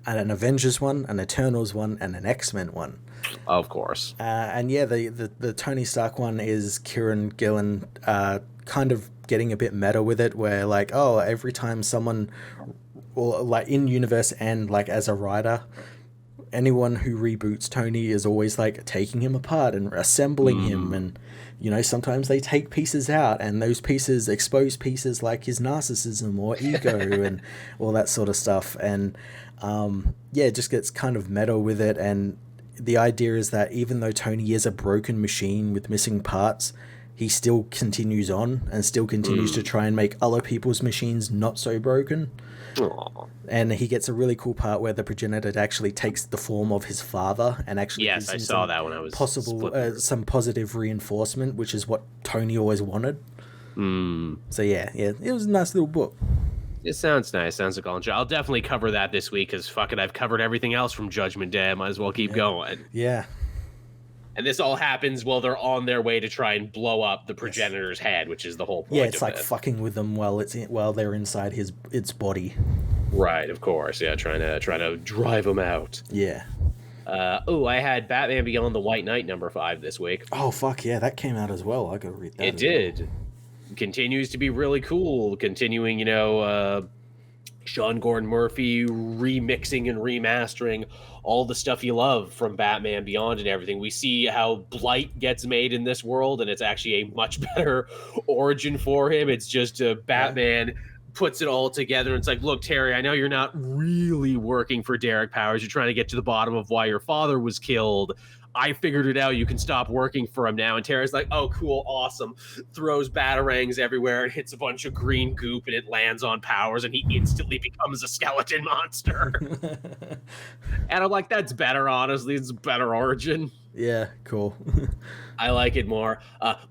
an Avengers one, an Eternals one, and an X-Men one. Of course. And the Tony Stark one is Kieran Gillen kind of getting a bit meta with it, where every time someone, in universe and as a writer, anyone who reboots Tony is always taking him apart and assembling him, and sometimes they take pieces out, and those pieces expose pieces like his narcissism or ego and all that sort of stuff, and it just gets kind of meta with it. And the idea is that even though Tony is a broken machine with missing parts, he still continues on and still continues to try and make other people's machines not so broken. Aww. And he gets a really cool part where the progenitor actually takes the form of his father and actually Yes, I saw that when I was some positive reinforcement, which is what Tony always wanted. So yeah, it was a nice little book. It sounds nice. Sounds like I'll definitely cover that this week because fuck it, I've covered everything else from Judgment Day. I might as well keep going. Yeah. And this all happens while they're on their way to try and blow up the progenitor's head, which is the whole point. Yeah, it's like fucking with them while they're inside its body. Right, of course. Yeah, trying to drive them out. Yeah. I had Batman Beyond the White Knight #5 this week. Oh fuck yeah, that came out as well. I gotta read that. It did. Well. Continues to be really cool. Continuing, Sean Gordon Murphy remixing and remastering all the stuff you love from Batman Beyond and everything. We see how Blight gets made in this world, and it's actually a much better origin for him. It's just Batman puts it all together. And it's like, look, Terry, I know you're not really working for Derek Powers. You're trying to get to the bottom of why your father was killed. I figured it out. You can stop working for him now. And Terry's like, oh, cool, awesome. Throws batarangs everywhere and hits a bunch of green goop, and it lands on Powers, and he instantly becomes a skeleton monster. And I'm like, that's better, honestly. It's a better origin. Yeah, cool. I like it more.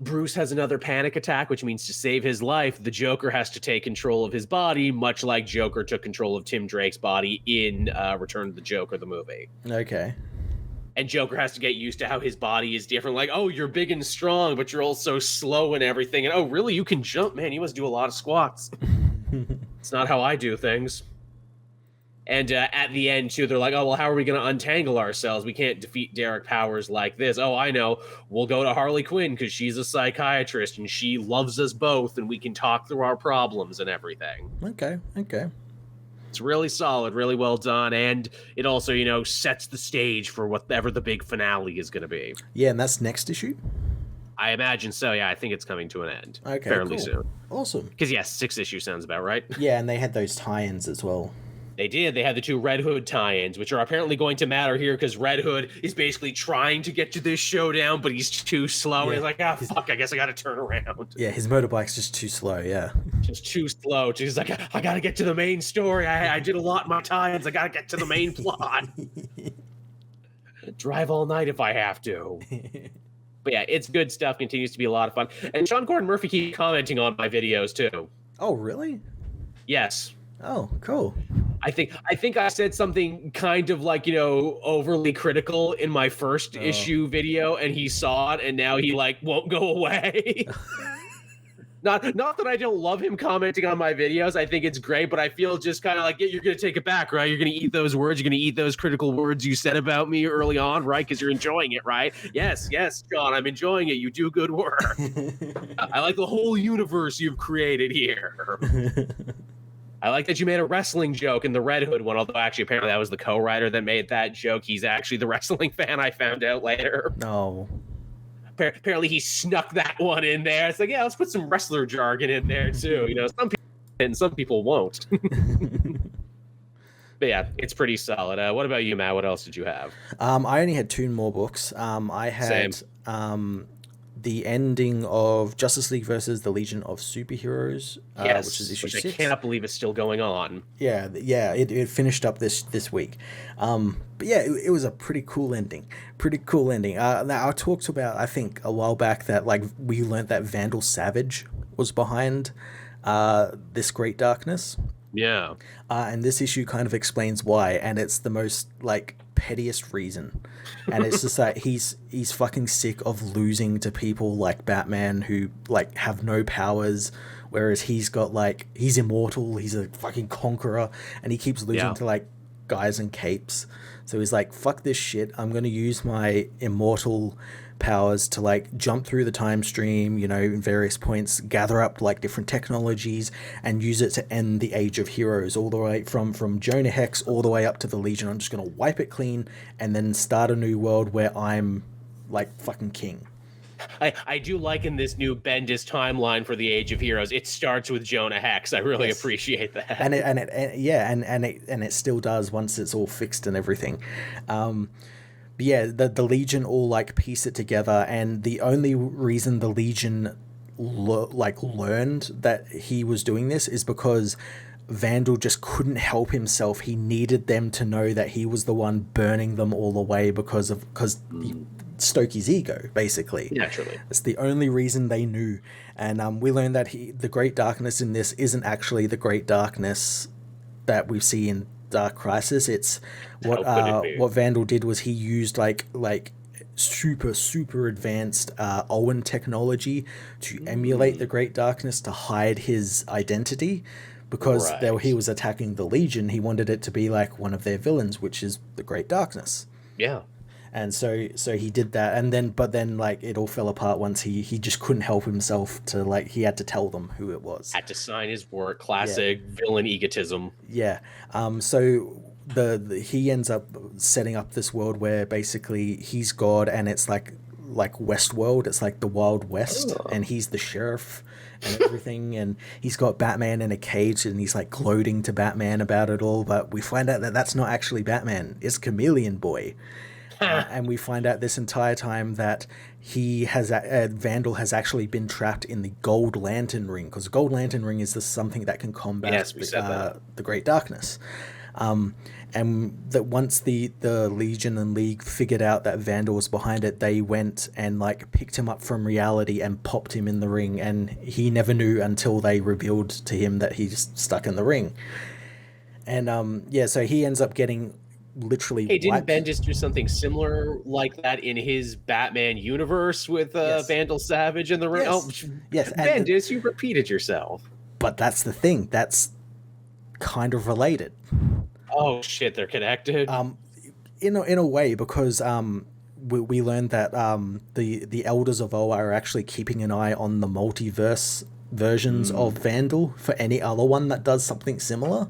Bruce has another panic attack, which means to save his life, the Joker has to take control of his body, much like Joker took control of Tim Drake's body in Return of the Joker, the movie. Okay. And Joker has to get used to how his body is different. Like, oh, you're big and strong, but you're also slow and everything. And, oh, really? You can jump? Man, you must do a lot of squats. It's not how I do things. And at the end, too, they're like, oh, well, how are we going to untangle ourselves? We can't defeat Derek Powers like this. Oh, I know. We'll go to Harley Quinn because she's a psychiatrist and she loves us both and we can talk through our problems and everything. Okay. It's really solid, really well done, and it also, sets the stage for whatever the big finale is going to be. Yeah, and that's next issue? I imagine so, yeah. I think it's coming to an end fairly soon. Awesome. Because, 6 issues sounds about right. Yeah, and they had those tie-ins as well. They did. They had the 2 Red Hood tie-ins, which are apparently going to matter here because Red Hood is basically trying to get to this showdown, but he's too slow. And he's like, fuck, I guess I got to turn around. Yeah, his motorbike's just too slow, yeah. Just too slow. He's like, I got to get to the main story. I did a lot in my tie-ins. I got to get to the main plot. Drive all night if I have to. But yeah, it's good stuff. Continues to be a lot of fun. And Sean Gordon Murphy keeps commenting on my videos, too. Oh, really? Yes. Oh, cool. I think I said something kind of like, overly critical in my first issue video, and he saw it, and now he won't go away. Not that I don't love him commenting on my videos. I think it's great, but I feel just kind of like, you're going to take it back, right? You're going to eat those words. You're going to eat those critical words you said about me early on, right? Because you're enjoying it, right? Yes, John, I'm enjoying it. You do good work. I like the whole universe you've created here. I like that you made a wrestling joke in the Red Hood one, although actually apparently that was the co-writer that made that joke. He's actually the wrestling fan, I found out later. No. Apparently he snuck that one in there. It's like, yeah, let's put some wrestler jargon in there too. Some people and some people won't. But yeah, it's pretty solid. What about you, Matt? What else did you have? I only had 2 more books. I had the ending of Justice League versus the Legion of Superheroes, which is issue 6. I cannot believe it's still going on. Yeah, it finished up this week. But yeah, it was a pretty cool ending. Now I talked about, I think a while back, that we learned that Vandal Savage was behind this Great Darkness. Yeah. And this issue kind of explains why, and it's the most pettiest reason. And it's just that he's fucking sick of losing to people like Batman who have no powers, whereas he's got he's immortal, he's a fucking conqueror, and he keeps losing to guys in capes. So he's like, fuck this shit, I'm gonna use my immortal powers to jump through the time stream, in various points, gather up different technologies and use it to end the Age of Heroes, all the way from Jonah Hex all the way up to the Legion. I'm just gonna wipe it clean and then start a new world where I'm fucking king. I do like in this new Bendis timeline for the Age of Heroes, it starts with Jonah Hex. I really appreciate that. And it still does once it's all fixed and everything. yeah, the Legion all like piece it together, and the only reason the Legion learned that he was doing this is because Vandal just couldn't help himself. He needed them to know that he was the one burning them all away because stoke his ego, basically. Naturally. It's the only reason they knew. And we learned that the Great Darkness in this isn't actually the Great Darkness that we see in Dark Crisis. It's what Vandal did was he used like super advanced Owen technology to emulate the Great Darkness to hide his identity. Because he was attacking the Legion, he wanted it to be like one of their villains, which is the Great Darkness. Yeah. And so he did that, and then like it all fell apart once he just couldn't help himself to like he had to tell them who it was. Had to sign his word. Classic villain egotism. Yeah. So he ends up setting up this world where basically he's God, and it's like Westworld. It's like the Wild West, and he's the sheriff and everything, and he's got Batman in a cage, and he's like gloating to Batman about it all. But we find out that that's not actually Batman; it's Chameleon Boy. And we find out this entire time that Vandal has actually been trapped in the Gold Lantern Ring, because Gold Lantern Ring is something that can combat the Great Darkness. And that once the Legion and League figured out that Vandal was behind it, they went and like picked him up from reality and popped him in the ring, and he never knew until they revealed to him that he's stuck in the ring. And so he ends up getting literally. Hey, didn't Bendis do something similar like that in his Batman universe with Vandal Savage in the ring? Yes. Bendis, you repeated yourself. But that's the thing. That's kind of related. Oh shit, they're connected. In a way, because we learned that the Elders of Oa are actually keeping an eye on the multiverse versions of Vandal for any other one that does something similar.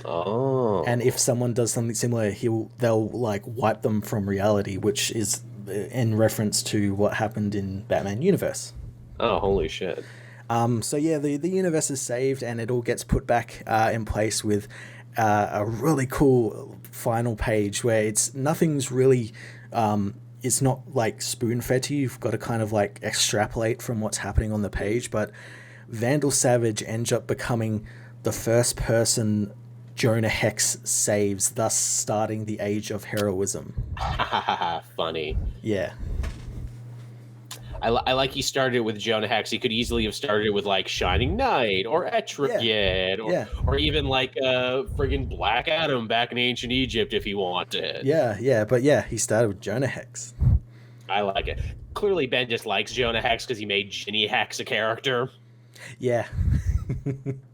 Oh. And if someone does something similar, they'll like wipe them from reality, which is in reference to what happened in Batman Universe. Oh, holy shit. So yeah, the universe is saved, and it all gets put back in place with a really cool final page where nothing's really it's not like spoon-fed to you. You've got to kind of like extrapolate from what's happening on the page, but Vandal Savage ends up becoming the first person Jonah Hex saves, thus starting the age of heroism. Funny. Yeah. I like he started with Jonah Hex. He could easily have started with like Shining Knight or Etrigan or even like friggin' Black Adam back in ancient Egypt if he wanted. But he started with Jonah Hex. I like it. Clearly Ben just likes Jonah Hex because he made Ginny Hex a character. Yeah.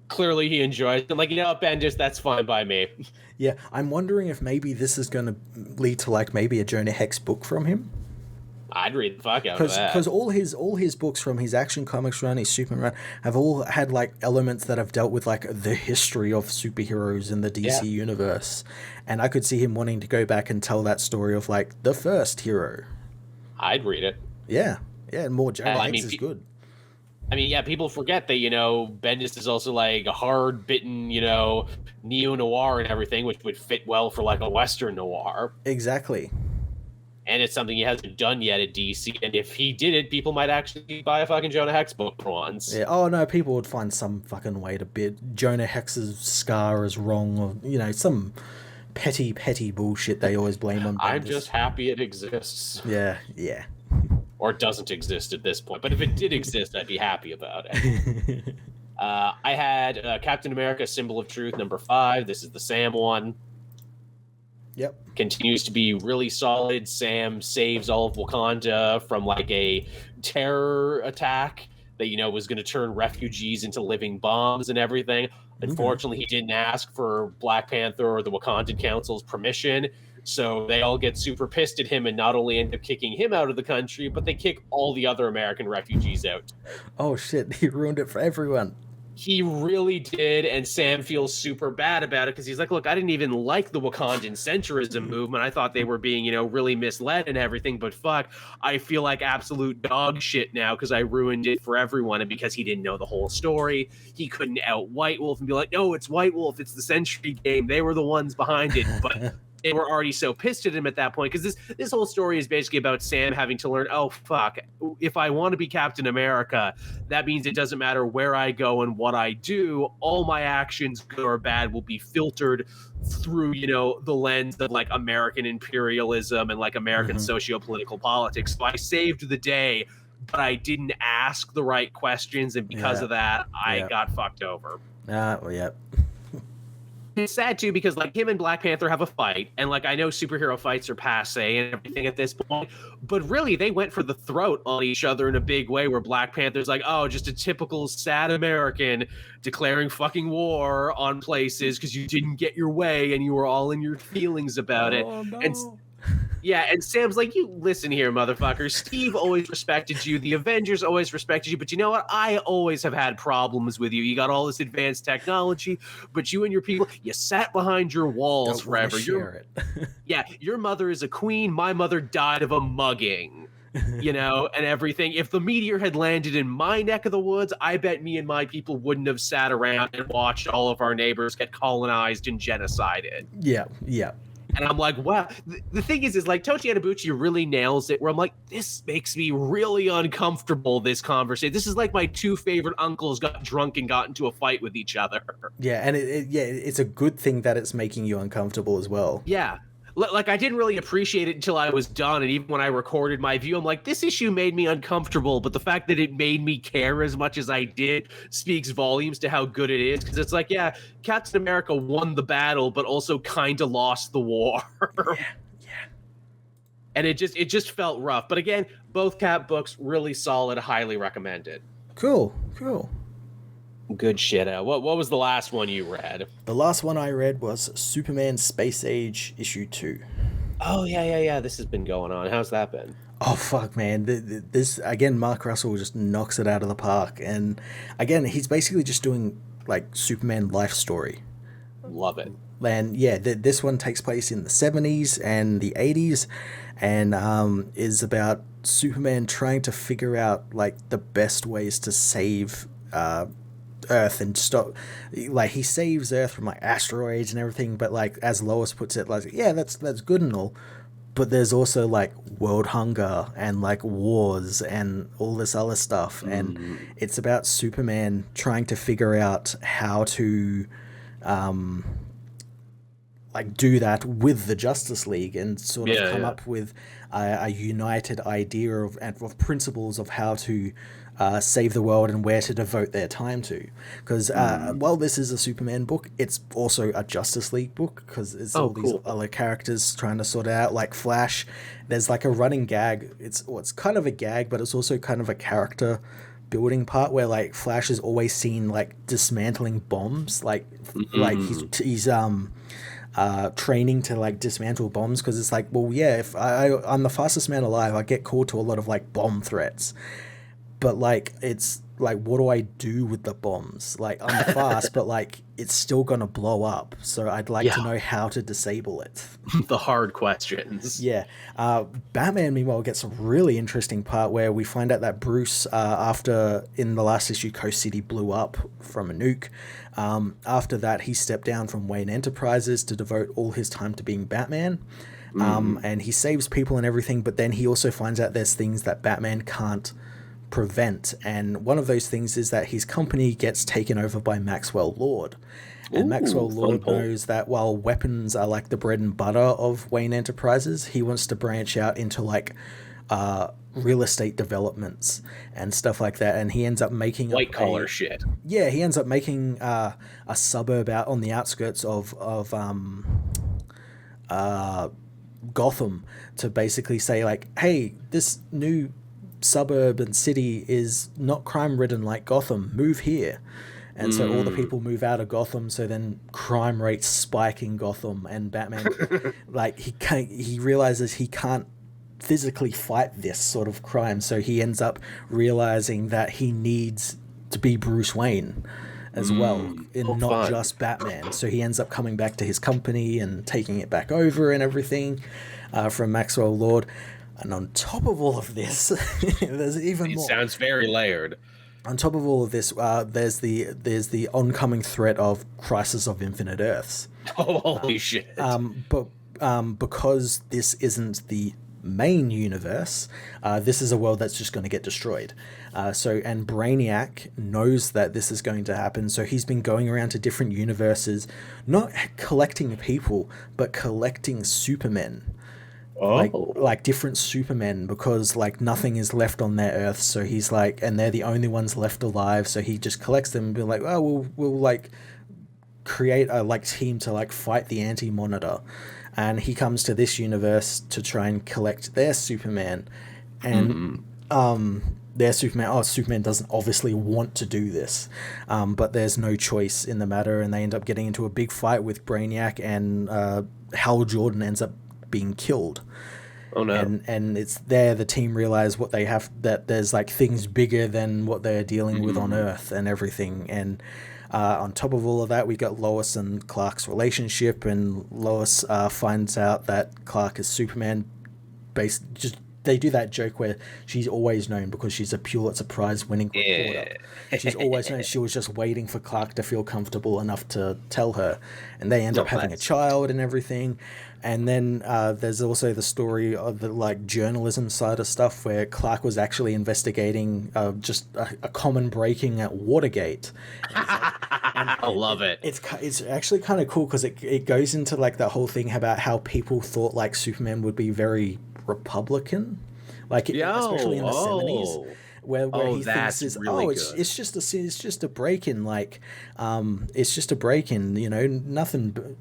Clearly he enjoys it. Like, Bendis, that's fine by me. Yeah, I'm wondering if maybe this is going to lead to like maybe a Jonah Hex book from him. I'd read the fuck out of that. Because all his books from his Action Comics run, his Superman run, have all had like elements that have dealt with like the history of superheroes in the DC universe. And I could see him wanting to go back and tell that story of like the first hero. I'd read it. Yeah, more Jonah Hex is good. I mean, yeah, people forget that, Bendis is also like a hard-bitten, neo-noir and everything, which would fit well for like a Western noir. Exactly. And it's something he hasn't done yet at DC. And if he did it, people might actually buy a fucking Jonah Hex book for once. Yeah. Oh, no, people would find some fucking way to bid Jonah Hex's scar is wrong, or, some petty bullshit they always blame on Bendis. I'm just happy it exists. Yeah. Or it doesn't exist at this point. But if it did exist, I'd be happy about it. I had Captain America, Symbol of Truth, number 5. This is the Sam one. Yep. Continues to be really solid. Sam saves all of Wakanda from like a terror attack that, was going to turn refugees into living bombs and everything. Unfortunately, he didn't ask for Black Panther or the Wakandan Council's permission. So they all get super pissed at him and not only end up kicking him out of the country, but they kick all the other American refugees out. Oh, shit. He ruined it for everyone. He really did, and Sam feels super bad about it because he's like, look, I didn't even like the Wakandan centrism movement. I thought they were being, really misled and everything, but fuck, I feel like absolute dog shit now because I ruined it for everyone, and because he didn't know the whole story, he couldn't out White Wolf and be like, no, it's White Wolf, it's the Century game, they were the ones behind it, but they were already so pissed at him at that point, because this whole story is basically about Sam having to learn, oh fuck, if I want to be Captain America, that means it doesn't matter where I go and what I do, all my actions, good or bad, will be filtered through, you know, the lens of like American imperialism and like American socio-political politics. So I saved the day, but I didn't ask the right questions, and because of that, I got fucked over. Well, yeah. It's sad too, because like him and Black Panther have a fight, and like I know superhero fights are passe and everything at this point, but really they went for the throat on each other in a big way, where Black Panther's like, oh, just a typical sad American declaring fucking war on places because you didn't get your way and you were all in your feelings about it. No. And Sam's like, you listen here, motherfucker. Steve always respected you. The Avengers always respected you. But you know what? I always have had problems with you. You got all this advanced technology, but you and your people, you sat behind your walls forever. Yeah, your mother is a queen. My mother died of a mugging, you know, and everything. If the meteor had landed in my neck of the woods, I bet me and my people wouldn't have sat around and watched all of our neighbors get colonized and genocided. Yeah. And I'm like, wow. The thing is like Tochi Adabuchi really nails it, where I'm like, this makes me really uncomfortable, this conversation. This is like my two favorite uncles got drunk and got into a fight with each other. Yeah, and it's a good thing that it's making you uncomfortable as well. Yeah. Like, I didn't really appreciate it until I was done, and even when I recorded my view, I'm like, this issue made me uncomfortable, but the fact that it made me care as much as I did speaks volumes to how good it is, because it's like, yeah, Captain America won the battle, but also kind of lost the war. Yeah. And it just felt rough. But again, both Cap books, really solid, highly recommended. Cool. Good shit. What was the last one you read? The last one I read was Superman Space Age issue 2. Oh, yeah. This has been going on. How's that been? Oh, fuck, man. This, again, Mark Russell just knocks it out of the park. And, again, he's basically just doing, like, Superman life story. Love it. And, yeah, this one takes place in the 70s and the 80s and is about Superman trying to figure out, like, the best ways to save Earth and stop, like, he saves Earth from like asteroids and everything, but like as Lois puts it, like, yeah, that's good and all, but there's also like world hunger and like wars and all this other stuff, and it's about Superman trying to figure out how to like do that with the Justice League and sort of come up with a united idea of principles of how to save the world and where to devote their time to. Because while this is a Superman book, it's also a Justice League book, because it's these other characters trying to sort it out, like Flash. There's like a running gag. It's kind of a gag, but it's also kind of a character building part where like Flash is always seen like dismantling bombs, like he's training to like dismantle bombs, because it's like, well, yeah, if I'm the fastest man alive, I get called to a lot of like bomb threats. But, like, it's, like, what do I do with the bombs? Like, I'm fast, but, like, it's still going to blow up. So I'd like to know how to disable it. The hard questions. Yeah. Batman, meanwhile, gets a really interesting part where we find out that Bruce, after, in the last issue, Coast City blew up from a nuke. After that, he stepped down from Wayne Enterprises to devote all his time to being Batman. And he saves people and everything, but then he also finds out there's things that Batman can't prevent, and one of those things is that his company gets taken over by Maxwell Lord, and Maxwell Lord knows that while weapons are like the bread and butter of Wayne Enterprises, he wants to branch out into like real estate developments and stuff like that, and he ends up making white collar shit. Yeah, he ends up making a suburb out on the outskirts of Gotham to basically say like, hey, this new suburb and city is not crime ridden like Gotham, move here. And so all the people move out of Gotham, so then crime rates spike in Gotham, and Batman like he realizes he can't physically fight this sort of crime, so he ends up realizing that he needs to be Bruce Wayne as well, and not just Batman. So he ends up coming back to his company and taking it back over and everything from Maxwell Lord. And on top of all of this, there's even more. It sounds very layered. On top of all of this, there's the oncoming threat of Crisis of Infinite Earths. Oh, holy shit. But because this isn't the main universe, this is a world that's just going to get destroyed. And Brainiac knows that this is going to happen, so he's been going around to different universes, not collecting people, but collecting Supermen. Like different Supermen, because like nothing is left on their Earth, so he's like, and they're the only ones left alive, so he just collects them and be like, oh, we'll like create a like team to like fight the Anti-Monitor. And he comes to this universe to try and collect their Superman, and their Superman. Superman doesn't obviously want to do this, but there's no choice in the matter, and they end up getting into a big fight with Brainiac, and Hal Jordan ends up being killed. Oh no! And it's there the team realize what they have, that there's like things bigger than what they're dealing with on Earth and everything. And on top of all of that, we got Lois and Clark's relationship, and Lois finds out that Clark is Superman. They do that joke where she's always known because she's a Pulitzer Prize winning reporter. She's always known. She was just waiting for Clark to feel comfortable enough to tell her, and they end up having a child and everything. And then there's also the story of the like journalism side of stuff, where Clark was actually investigating just a common breaking at Watergate. I love it. It's actually kind of cool because it goes into like that whole thing about how people thought like Superman would be very Republican, like especially in the 70s. Where he thinks is really it's just a break-in, like it's just a break-in, you know, nothing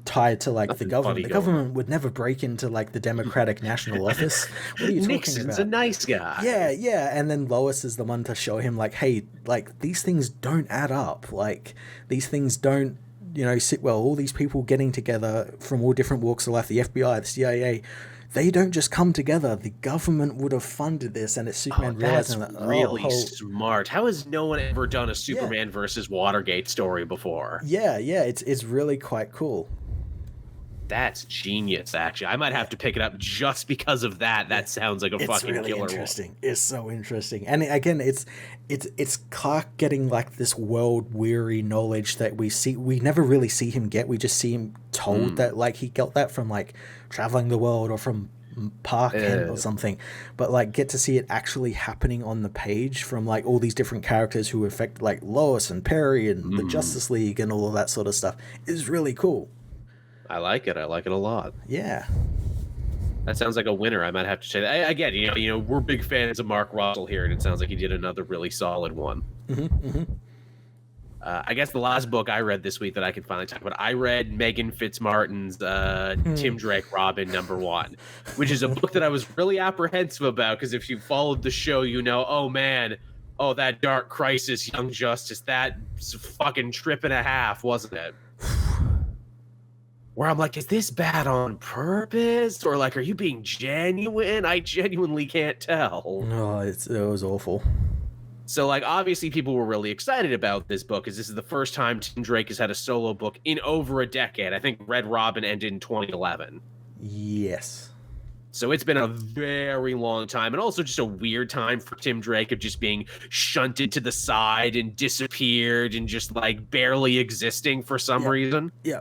tied to like the government. The government would never break into like the Democratic National Office. What are you talking about? Nixon's a nice guy. Yeah. And then Lois is the one to show him like, hey, like these things don't add up. Like these things don't, you know, sit well. All these people getting together from all different walks of life, the FBI, the CIA, they don't just come together. The government would have funded this, and it's Superman realizing that. Really smart. How has no one ever done a Superman versus Watergate story before? Yeah, it's really quite cool. That's genius, actually. I might have to pick it up just because of that. That sounds like a fucking really killer interesting. one. It's so interesting. And again, it's Clark getting like this world-weary knowledge that we never really see him get. We just see him told that like he got that from like traveling the world or from Park Kent or something, but like get to see it actually happening on the page from like all these different characters who affect like Lois and Perry and the Justice League and all of that sort of stuff is really cool. I like it a lot. Yeah. That sounds like a winner. I might have to say that. Again, you know, we're big fans of Mark Russell here, and it sounds like he did another really solid one. I guess the last book I read this week that I can finally talk about, I read Megan Fitzmartin's Tim Drake Robin #1, which is a book that I was really apprehensive about, because if you followed the show, you know, that Dark Crisis, Young Justice, that's fucking trip and a half, wasn't it? Where I'm like, is this bad on purpose? Or like, are you being genuine? I genuinely can't tell. No, it was awful. So like, obviously people were really excited about this book, because this is the first time Tim Drake has had a solo book in over a decade. I think Red Robin ended in 2011. Yes. So it's been a very long time, and also just a weird time for Tim Drake of just being shunted to the side and disappeared and just like barely existing for some reason. Yeah.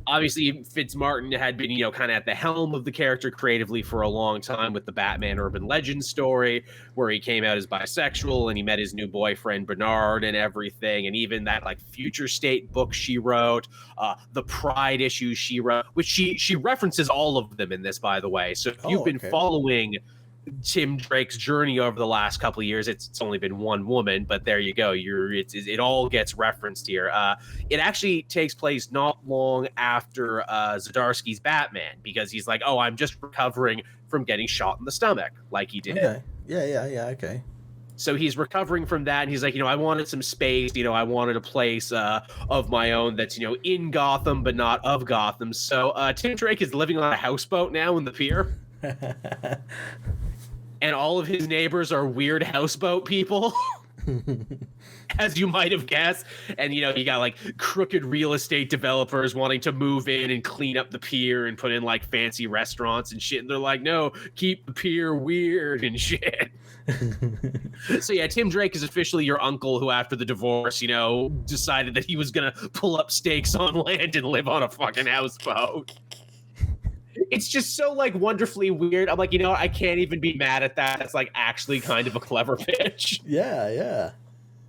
Obviously, Fitzmartin had been, you know, kind of at the helm of the character creatively for a long time with the Batman Urban Legends story, where he came out as bisexual and he met his new boyfriend Bernard and everything, and even that like Future State book she wrote, the Pride issues she wrote, which she references all of them in this, by the way. So if you've been following Tim Drake's journey over the last couple of years, it's only been one woman, but there you go. It all gets referenced here. It actually takes place not long after Zdarsky's Batman, because he's like, I'm just recovering from getting shot in the stomach, like he did. Okay. Yeah. Okay. So he's recovering from that, and he's like, I wanted some space. I wanted a place of my own that's, in Gotham, but not of Gotham. So Tim Drake is living on a houseboat now in the pier. And all of his neighbors are weird houseboat people. as you might have guessed. And, you got like crooked real estate developers wanting to move in and clean up the pier and put in like fancy restaurants and shit. And they're like, no, keep the pier weird and shit. So yeah, Tim Drake is officially your uncle who, after the divorce, decided that he was gonna pull up stakes on land and live on a fucking houseboat. It's just so like wonderfully weird. I'm like, I can't even be mad at that. That's like actually kind of a clever pitch. Yeah.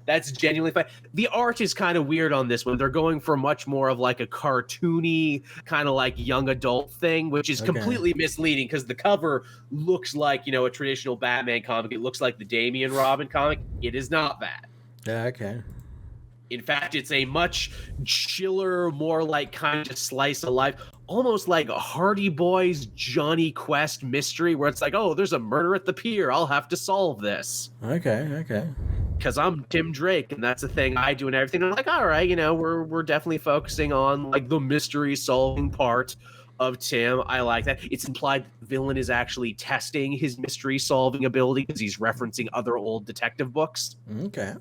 That's genuinely fun. The art is kind of weird on this one. They're going for much more of like a cartoony kind of like young adult thing, which is completely misleading because the cover looks like, a traditional Batman comic. It looks like the Damian Robin comic. It is not that. Yeah, okay. In fact, it's a much chiller, more like kind of slice of life, almost like a Hardy Boys Johnny Quest mystery where it's like, oh, there's a murder at the pier. I'll have to solve this. Okay. Because I'm Tim Drake, and that's the thing I do and everything. And I'm like, all right, we're definitely focusing on like the mystery solving part of Tim. I like that. It's implied the villain is actually testing his mystery solving ability because he's referencing other old detective books. Okay.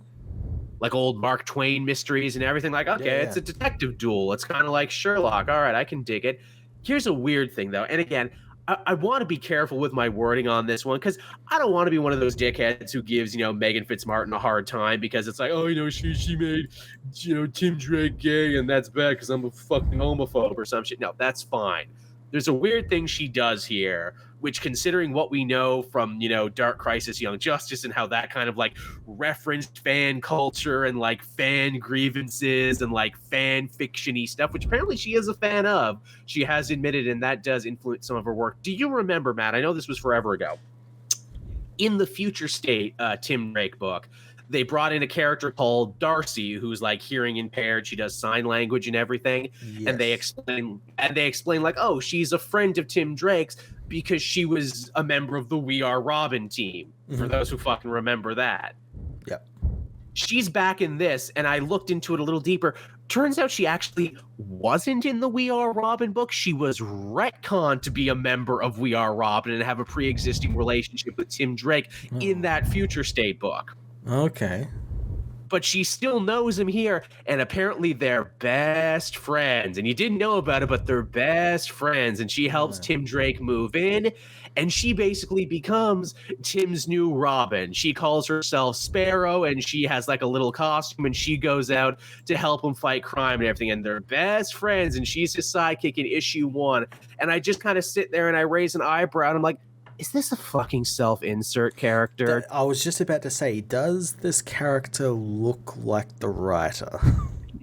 Like old Mark Twain mysteries and everything. Like, okay, it's a detective duel. It's kind of like Sherlock. All right, I can dig it. Here's a weird thing, though. And again, I want to be careful with my wording on this one because I don't want to be one of those dickheads who gives, Megan Fitzmartin a hard time because it's like, oh, she made, Tim Drake gay and that's bad because I'm a fucking homophobe or some shit. No, that's fine. There's a weird thing she does here, which, considering what we know from, Dark Crisis, Young Justice, and how that kind of like referenced fan culture and like fan grievances and like fan fiction-y stuff, which apparently she is a fan of, she has admitted, and that does influence some of her work. Do you remember, Matt? I know this was forever ago. In the Future State Tim Drake book, they brought in a character called Darcy, who's like hearing impaired. She does sign language and everything. Yes. And they explain like, oh, she's a friend of Tim Drake's because she was a member of the We Are Robin team. Mm-hmm. For those who fucking remember that. Yep. She's back in this, and I looked into it a little deeper. Turns out she actually wasn't in the We Are Robin book. She was retconned to be a member of We Are Robin and have a pre-existing relationship with Tim Drake in that Future State book. Okay. But she still knows him here, and apparently they're best friends. And you didn't know about it, but they're best friends. And she helps Tim Drake move in, and she basically becomes Tim's new Robin. She calls herself Sparrow, and she has like a little costume, and she goes out to help him fight crime and everything. And they're best friends, and she's his sidekick in issue 1. And I just kind of sit there and I raise an eyebrow, and I'm like, is this a fucking self-insert character? I was just about to say, does this character look like the writer?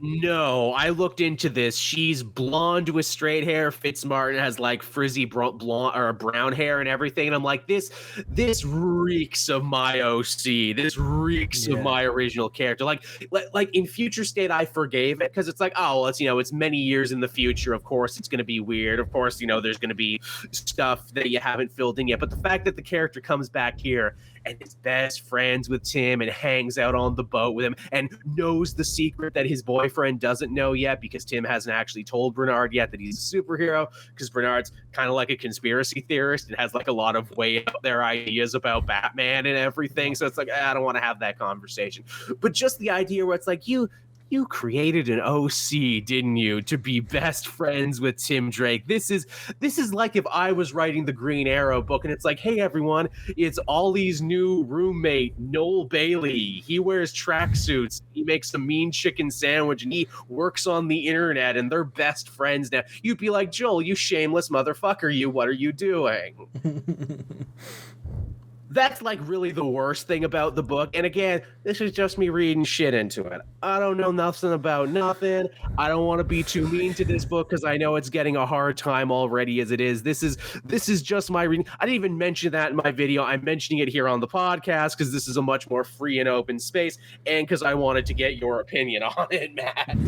No, I looked into this. She's blonde with straight hair. Fitzmartin has like frizzy blonde or brown hair and everything. And I'm like, this reeks of my OC. This reeks of my original character. Like in Future State, I forgave it because it's like, oh, well, it's many years in the future. Of course, it's going to be weird. Of course, there's going to be stuff that you haven't filled in yet. But the fact that the character comes back here and is best friends with Tim and hangs out on the boat with him and knows the secret that his boyfriend doesn't know yet because Tim hasn't actually told Bernard yet that he's a superhero because Bernard's kind of like a conspiracy theorist and has like a lot of way out there ideas about Batman and everything. So it's like, I don't want to have that conversation. But just the idea where it's like, you created an OC, didn't you, to be best friends with Tim Drake? This is like if I was writing the Green Arrow book and it's like, hey everyone, it's Ollie's new roommate, Noel Bailey. He wears tracksuits, he makes a mean chicken sandwich, and he works on the internet, and they're best friends now. You'd be like, Joel, you shameless motherfucker, you, what are you doing? That's like really the worst thing about the book. And again, this is just me reading shit into it. I don't know nothing about nothing. I don't want to be too mean to this book because I know it's getting a hard time already as it is. This is just my reading. I didn't even mention that in my video. I'm mentioning it here on the podcast because this is a much more free and open space, and because I wanted to get your opinion on it, Matt.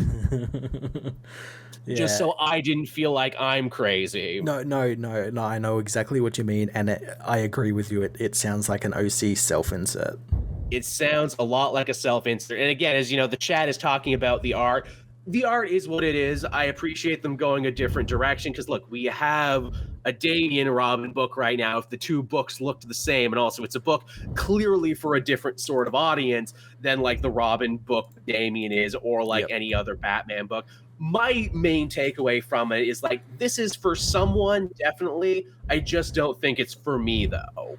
Yeah. Just so I didn't feel like I'm crazy. No, I know exactly what you mean, and I agree with you. It sounds like an OC self-insert. It sounds a lot like a self-insert. And again, as you know, the chat is talking about the art. the art is what it is. I appreciate them going a different direction because, look, we have a Damian Robin book right now. If the two books looked the same, and also it's a book clearly for a different sort of audience than like the Robin book Damian is, or like any other Batman book. My main takeaway from it is like, this is for someone, definitely. I just don't think it's for me, though.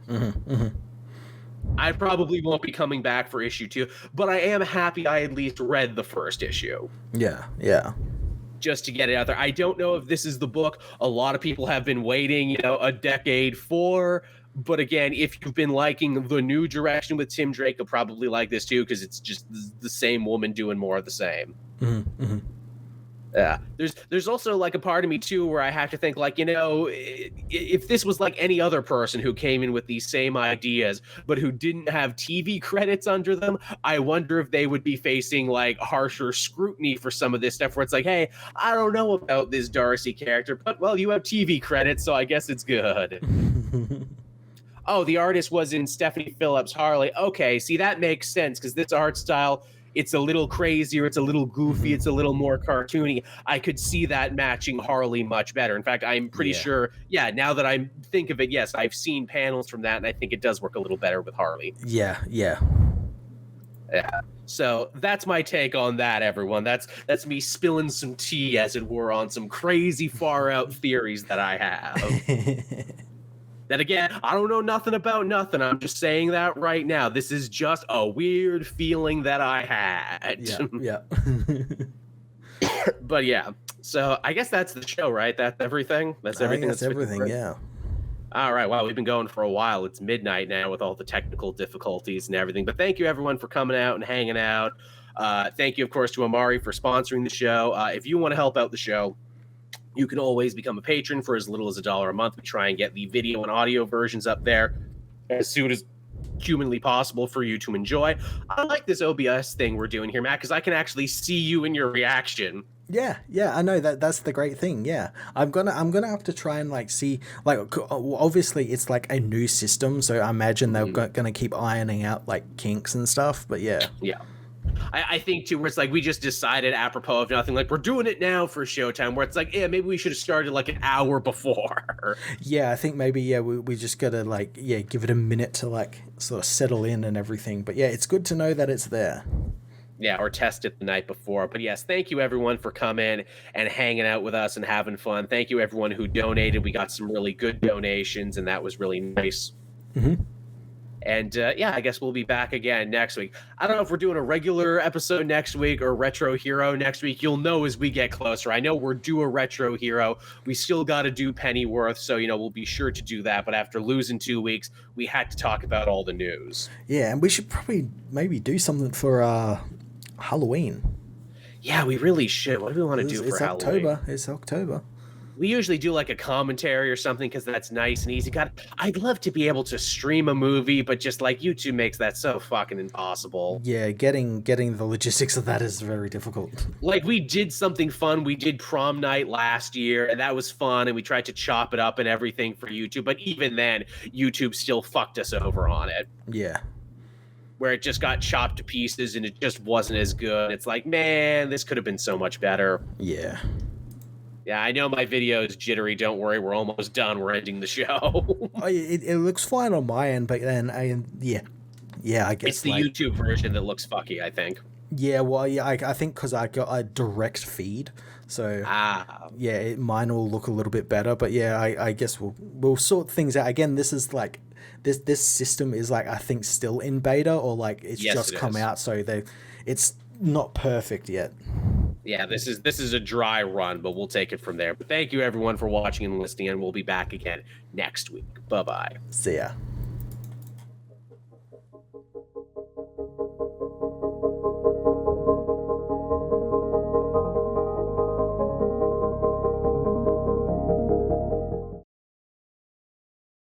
I probably won't be coming back for issue 2, but I am happy I at least read the first issue. Yeah. Just to get it out there. I don't know if this is the book a lot of people have been waiting, a decade for. But again, if you've been liking the new direction with Tim Drake, you'll probably like this too, because it's just the same woman doing more of the same. Yeah. There's also like a part of me too where I have to think like, if this was like any other person who came in with these same ideas, but who didn't have TV credits under them, I wonder if they would be facing like harsher scrutiny for some of this stuff where it's like, hey, I don't know about this Darcy character, but well, you have TV credits, so I guess it's good. Oh, the artist was in Stephanie Phillips' Harley. Okay, see, that makes sense because this art style, it's a little crazier, it's a little goofy, it's a little more cartoony. I could see that matching Harley much better. In fact, I'm pretty sure, now that I think of it, yes, I've seen panels from that, and I think it does work a little better with Harley. Yeah. So that's my take on that, everyone. That's me spilling some tea, as it were, on some crazy far-out theories that I have. That again, I don't know nothing about nothing. I'm just saying that right now. This is just a weird feeling that I had. Yeah. But yeah, so I guess that's the show, right? That's everything. That's everything. That's everything. Yeah. All right. Wow, we've been going for a while. It's midnight now with all the technical difficulties and everything. But thank you, everyone, for coming out and hanging out. Thank you, of course, to Amari for sponsoring the show. If you want to help out the show, you can always become a patron for as little as $1 a month. We try and get the video and audio versions up there as soon as humanly possible for you to enjoy. I like this OBS thing we're doing here, Matt, because I can actually see you in your reaction. Yeah, I know that's the great thing. Yeah, I'm gonna have to try and like see, like, obviously it's like a new system, so I imagine they're gonna keep ironing out like kinks and stuff. But yeah. I think too, where it's like we just decided apropos of nothing, like we're doing it now for Showtime, where it's like, maybe we should have started like an hour before. Yeah, I think maybe we just gotta like give it a minute to like sort of settle in and everything. But yeah, it's good to know that it's there. Yeah, or test it the night before. But yes, thank you everyone for coming and hanging out with us and having fun. Thank you everyone who donated. We got some really good donations, and that was really nice. And I guess we'll be back again next week. I don't know if we're doing a regular episode next week or Retro Hero next week. You'll know as we get closer. I know we're due a Retro Hero. We still got to do Pennyworth, so we'll be sure to do that. But after losing 2 weeks, we had to talk about all the news. Yeah, and we should probably maybe do something for Halloween. Yeah, we really should. What do we want to do for Halloween? It's October. We usually do like a commentary or something because that's nice and easy. God, I'd love to be able to stream a movie, but just like YouTube makes that so fucking impossible. Yeah, getting the logistics of that is very difficult. Like we did something fun. We did prom night last year, and that was fun, and we tried to chop it up and everything for YouTube. But even then, YouTube still fucked us over on it. Yeah. Where it just got chopped to pieces and it just wasn't as good. It's like, man, this could have been so much better. Yeah. Yeah, I know my video is jittery. Don't worry, we're almost done. We're ending the show. It looks fine on my end, but then I guess it's the YouTube version that looks fucky, I think. Yeah, well, I think because I got a direct feed, so mine will look a little bit better. But yeah, I guess we'll sort things out. Again, this is like this system is like I think still in beta or like it's just come out, so it's not perfect yet. Yeah, this is a dry run, but we'll take it from there. But thank you everyone for watching and listening, and we'll be back again next week. Bye-bye. See ya.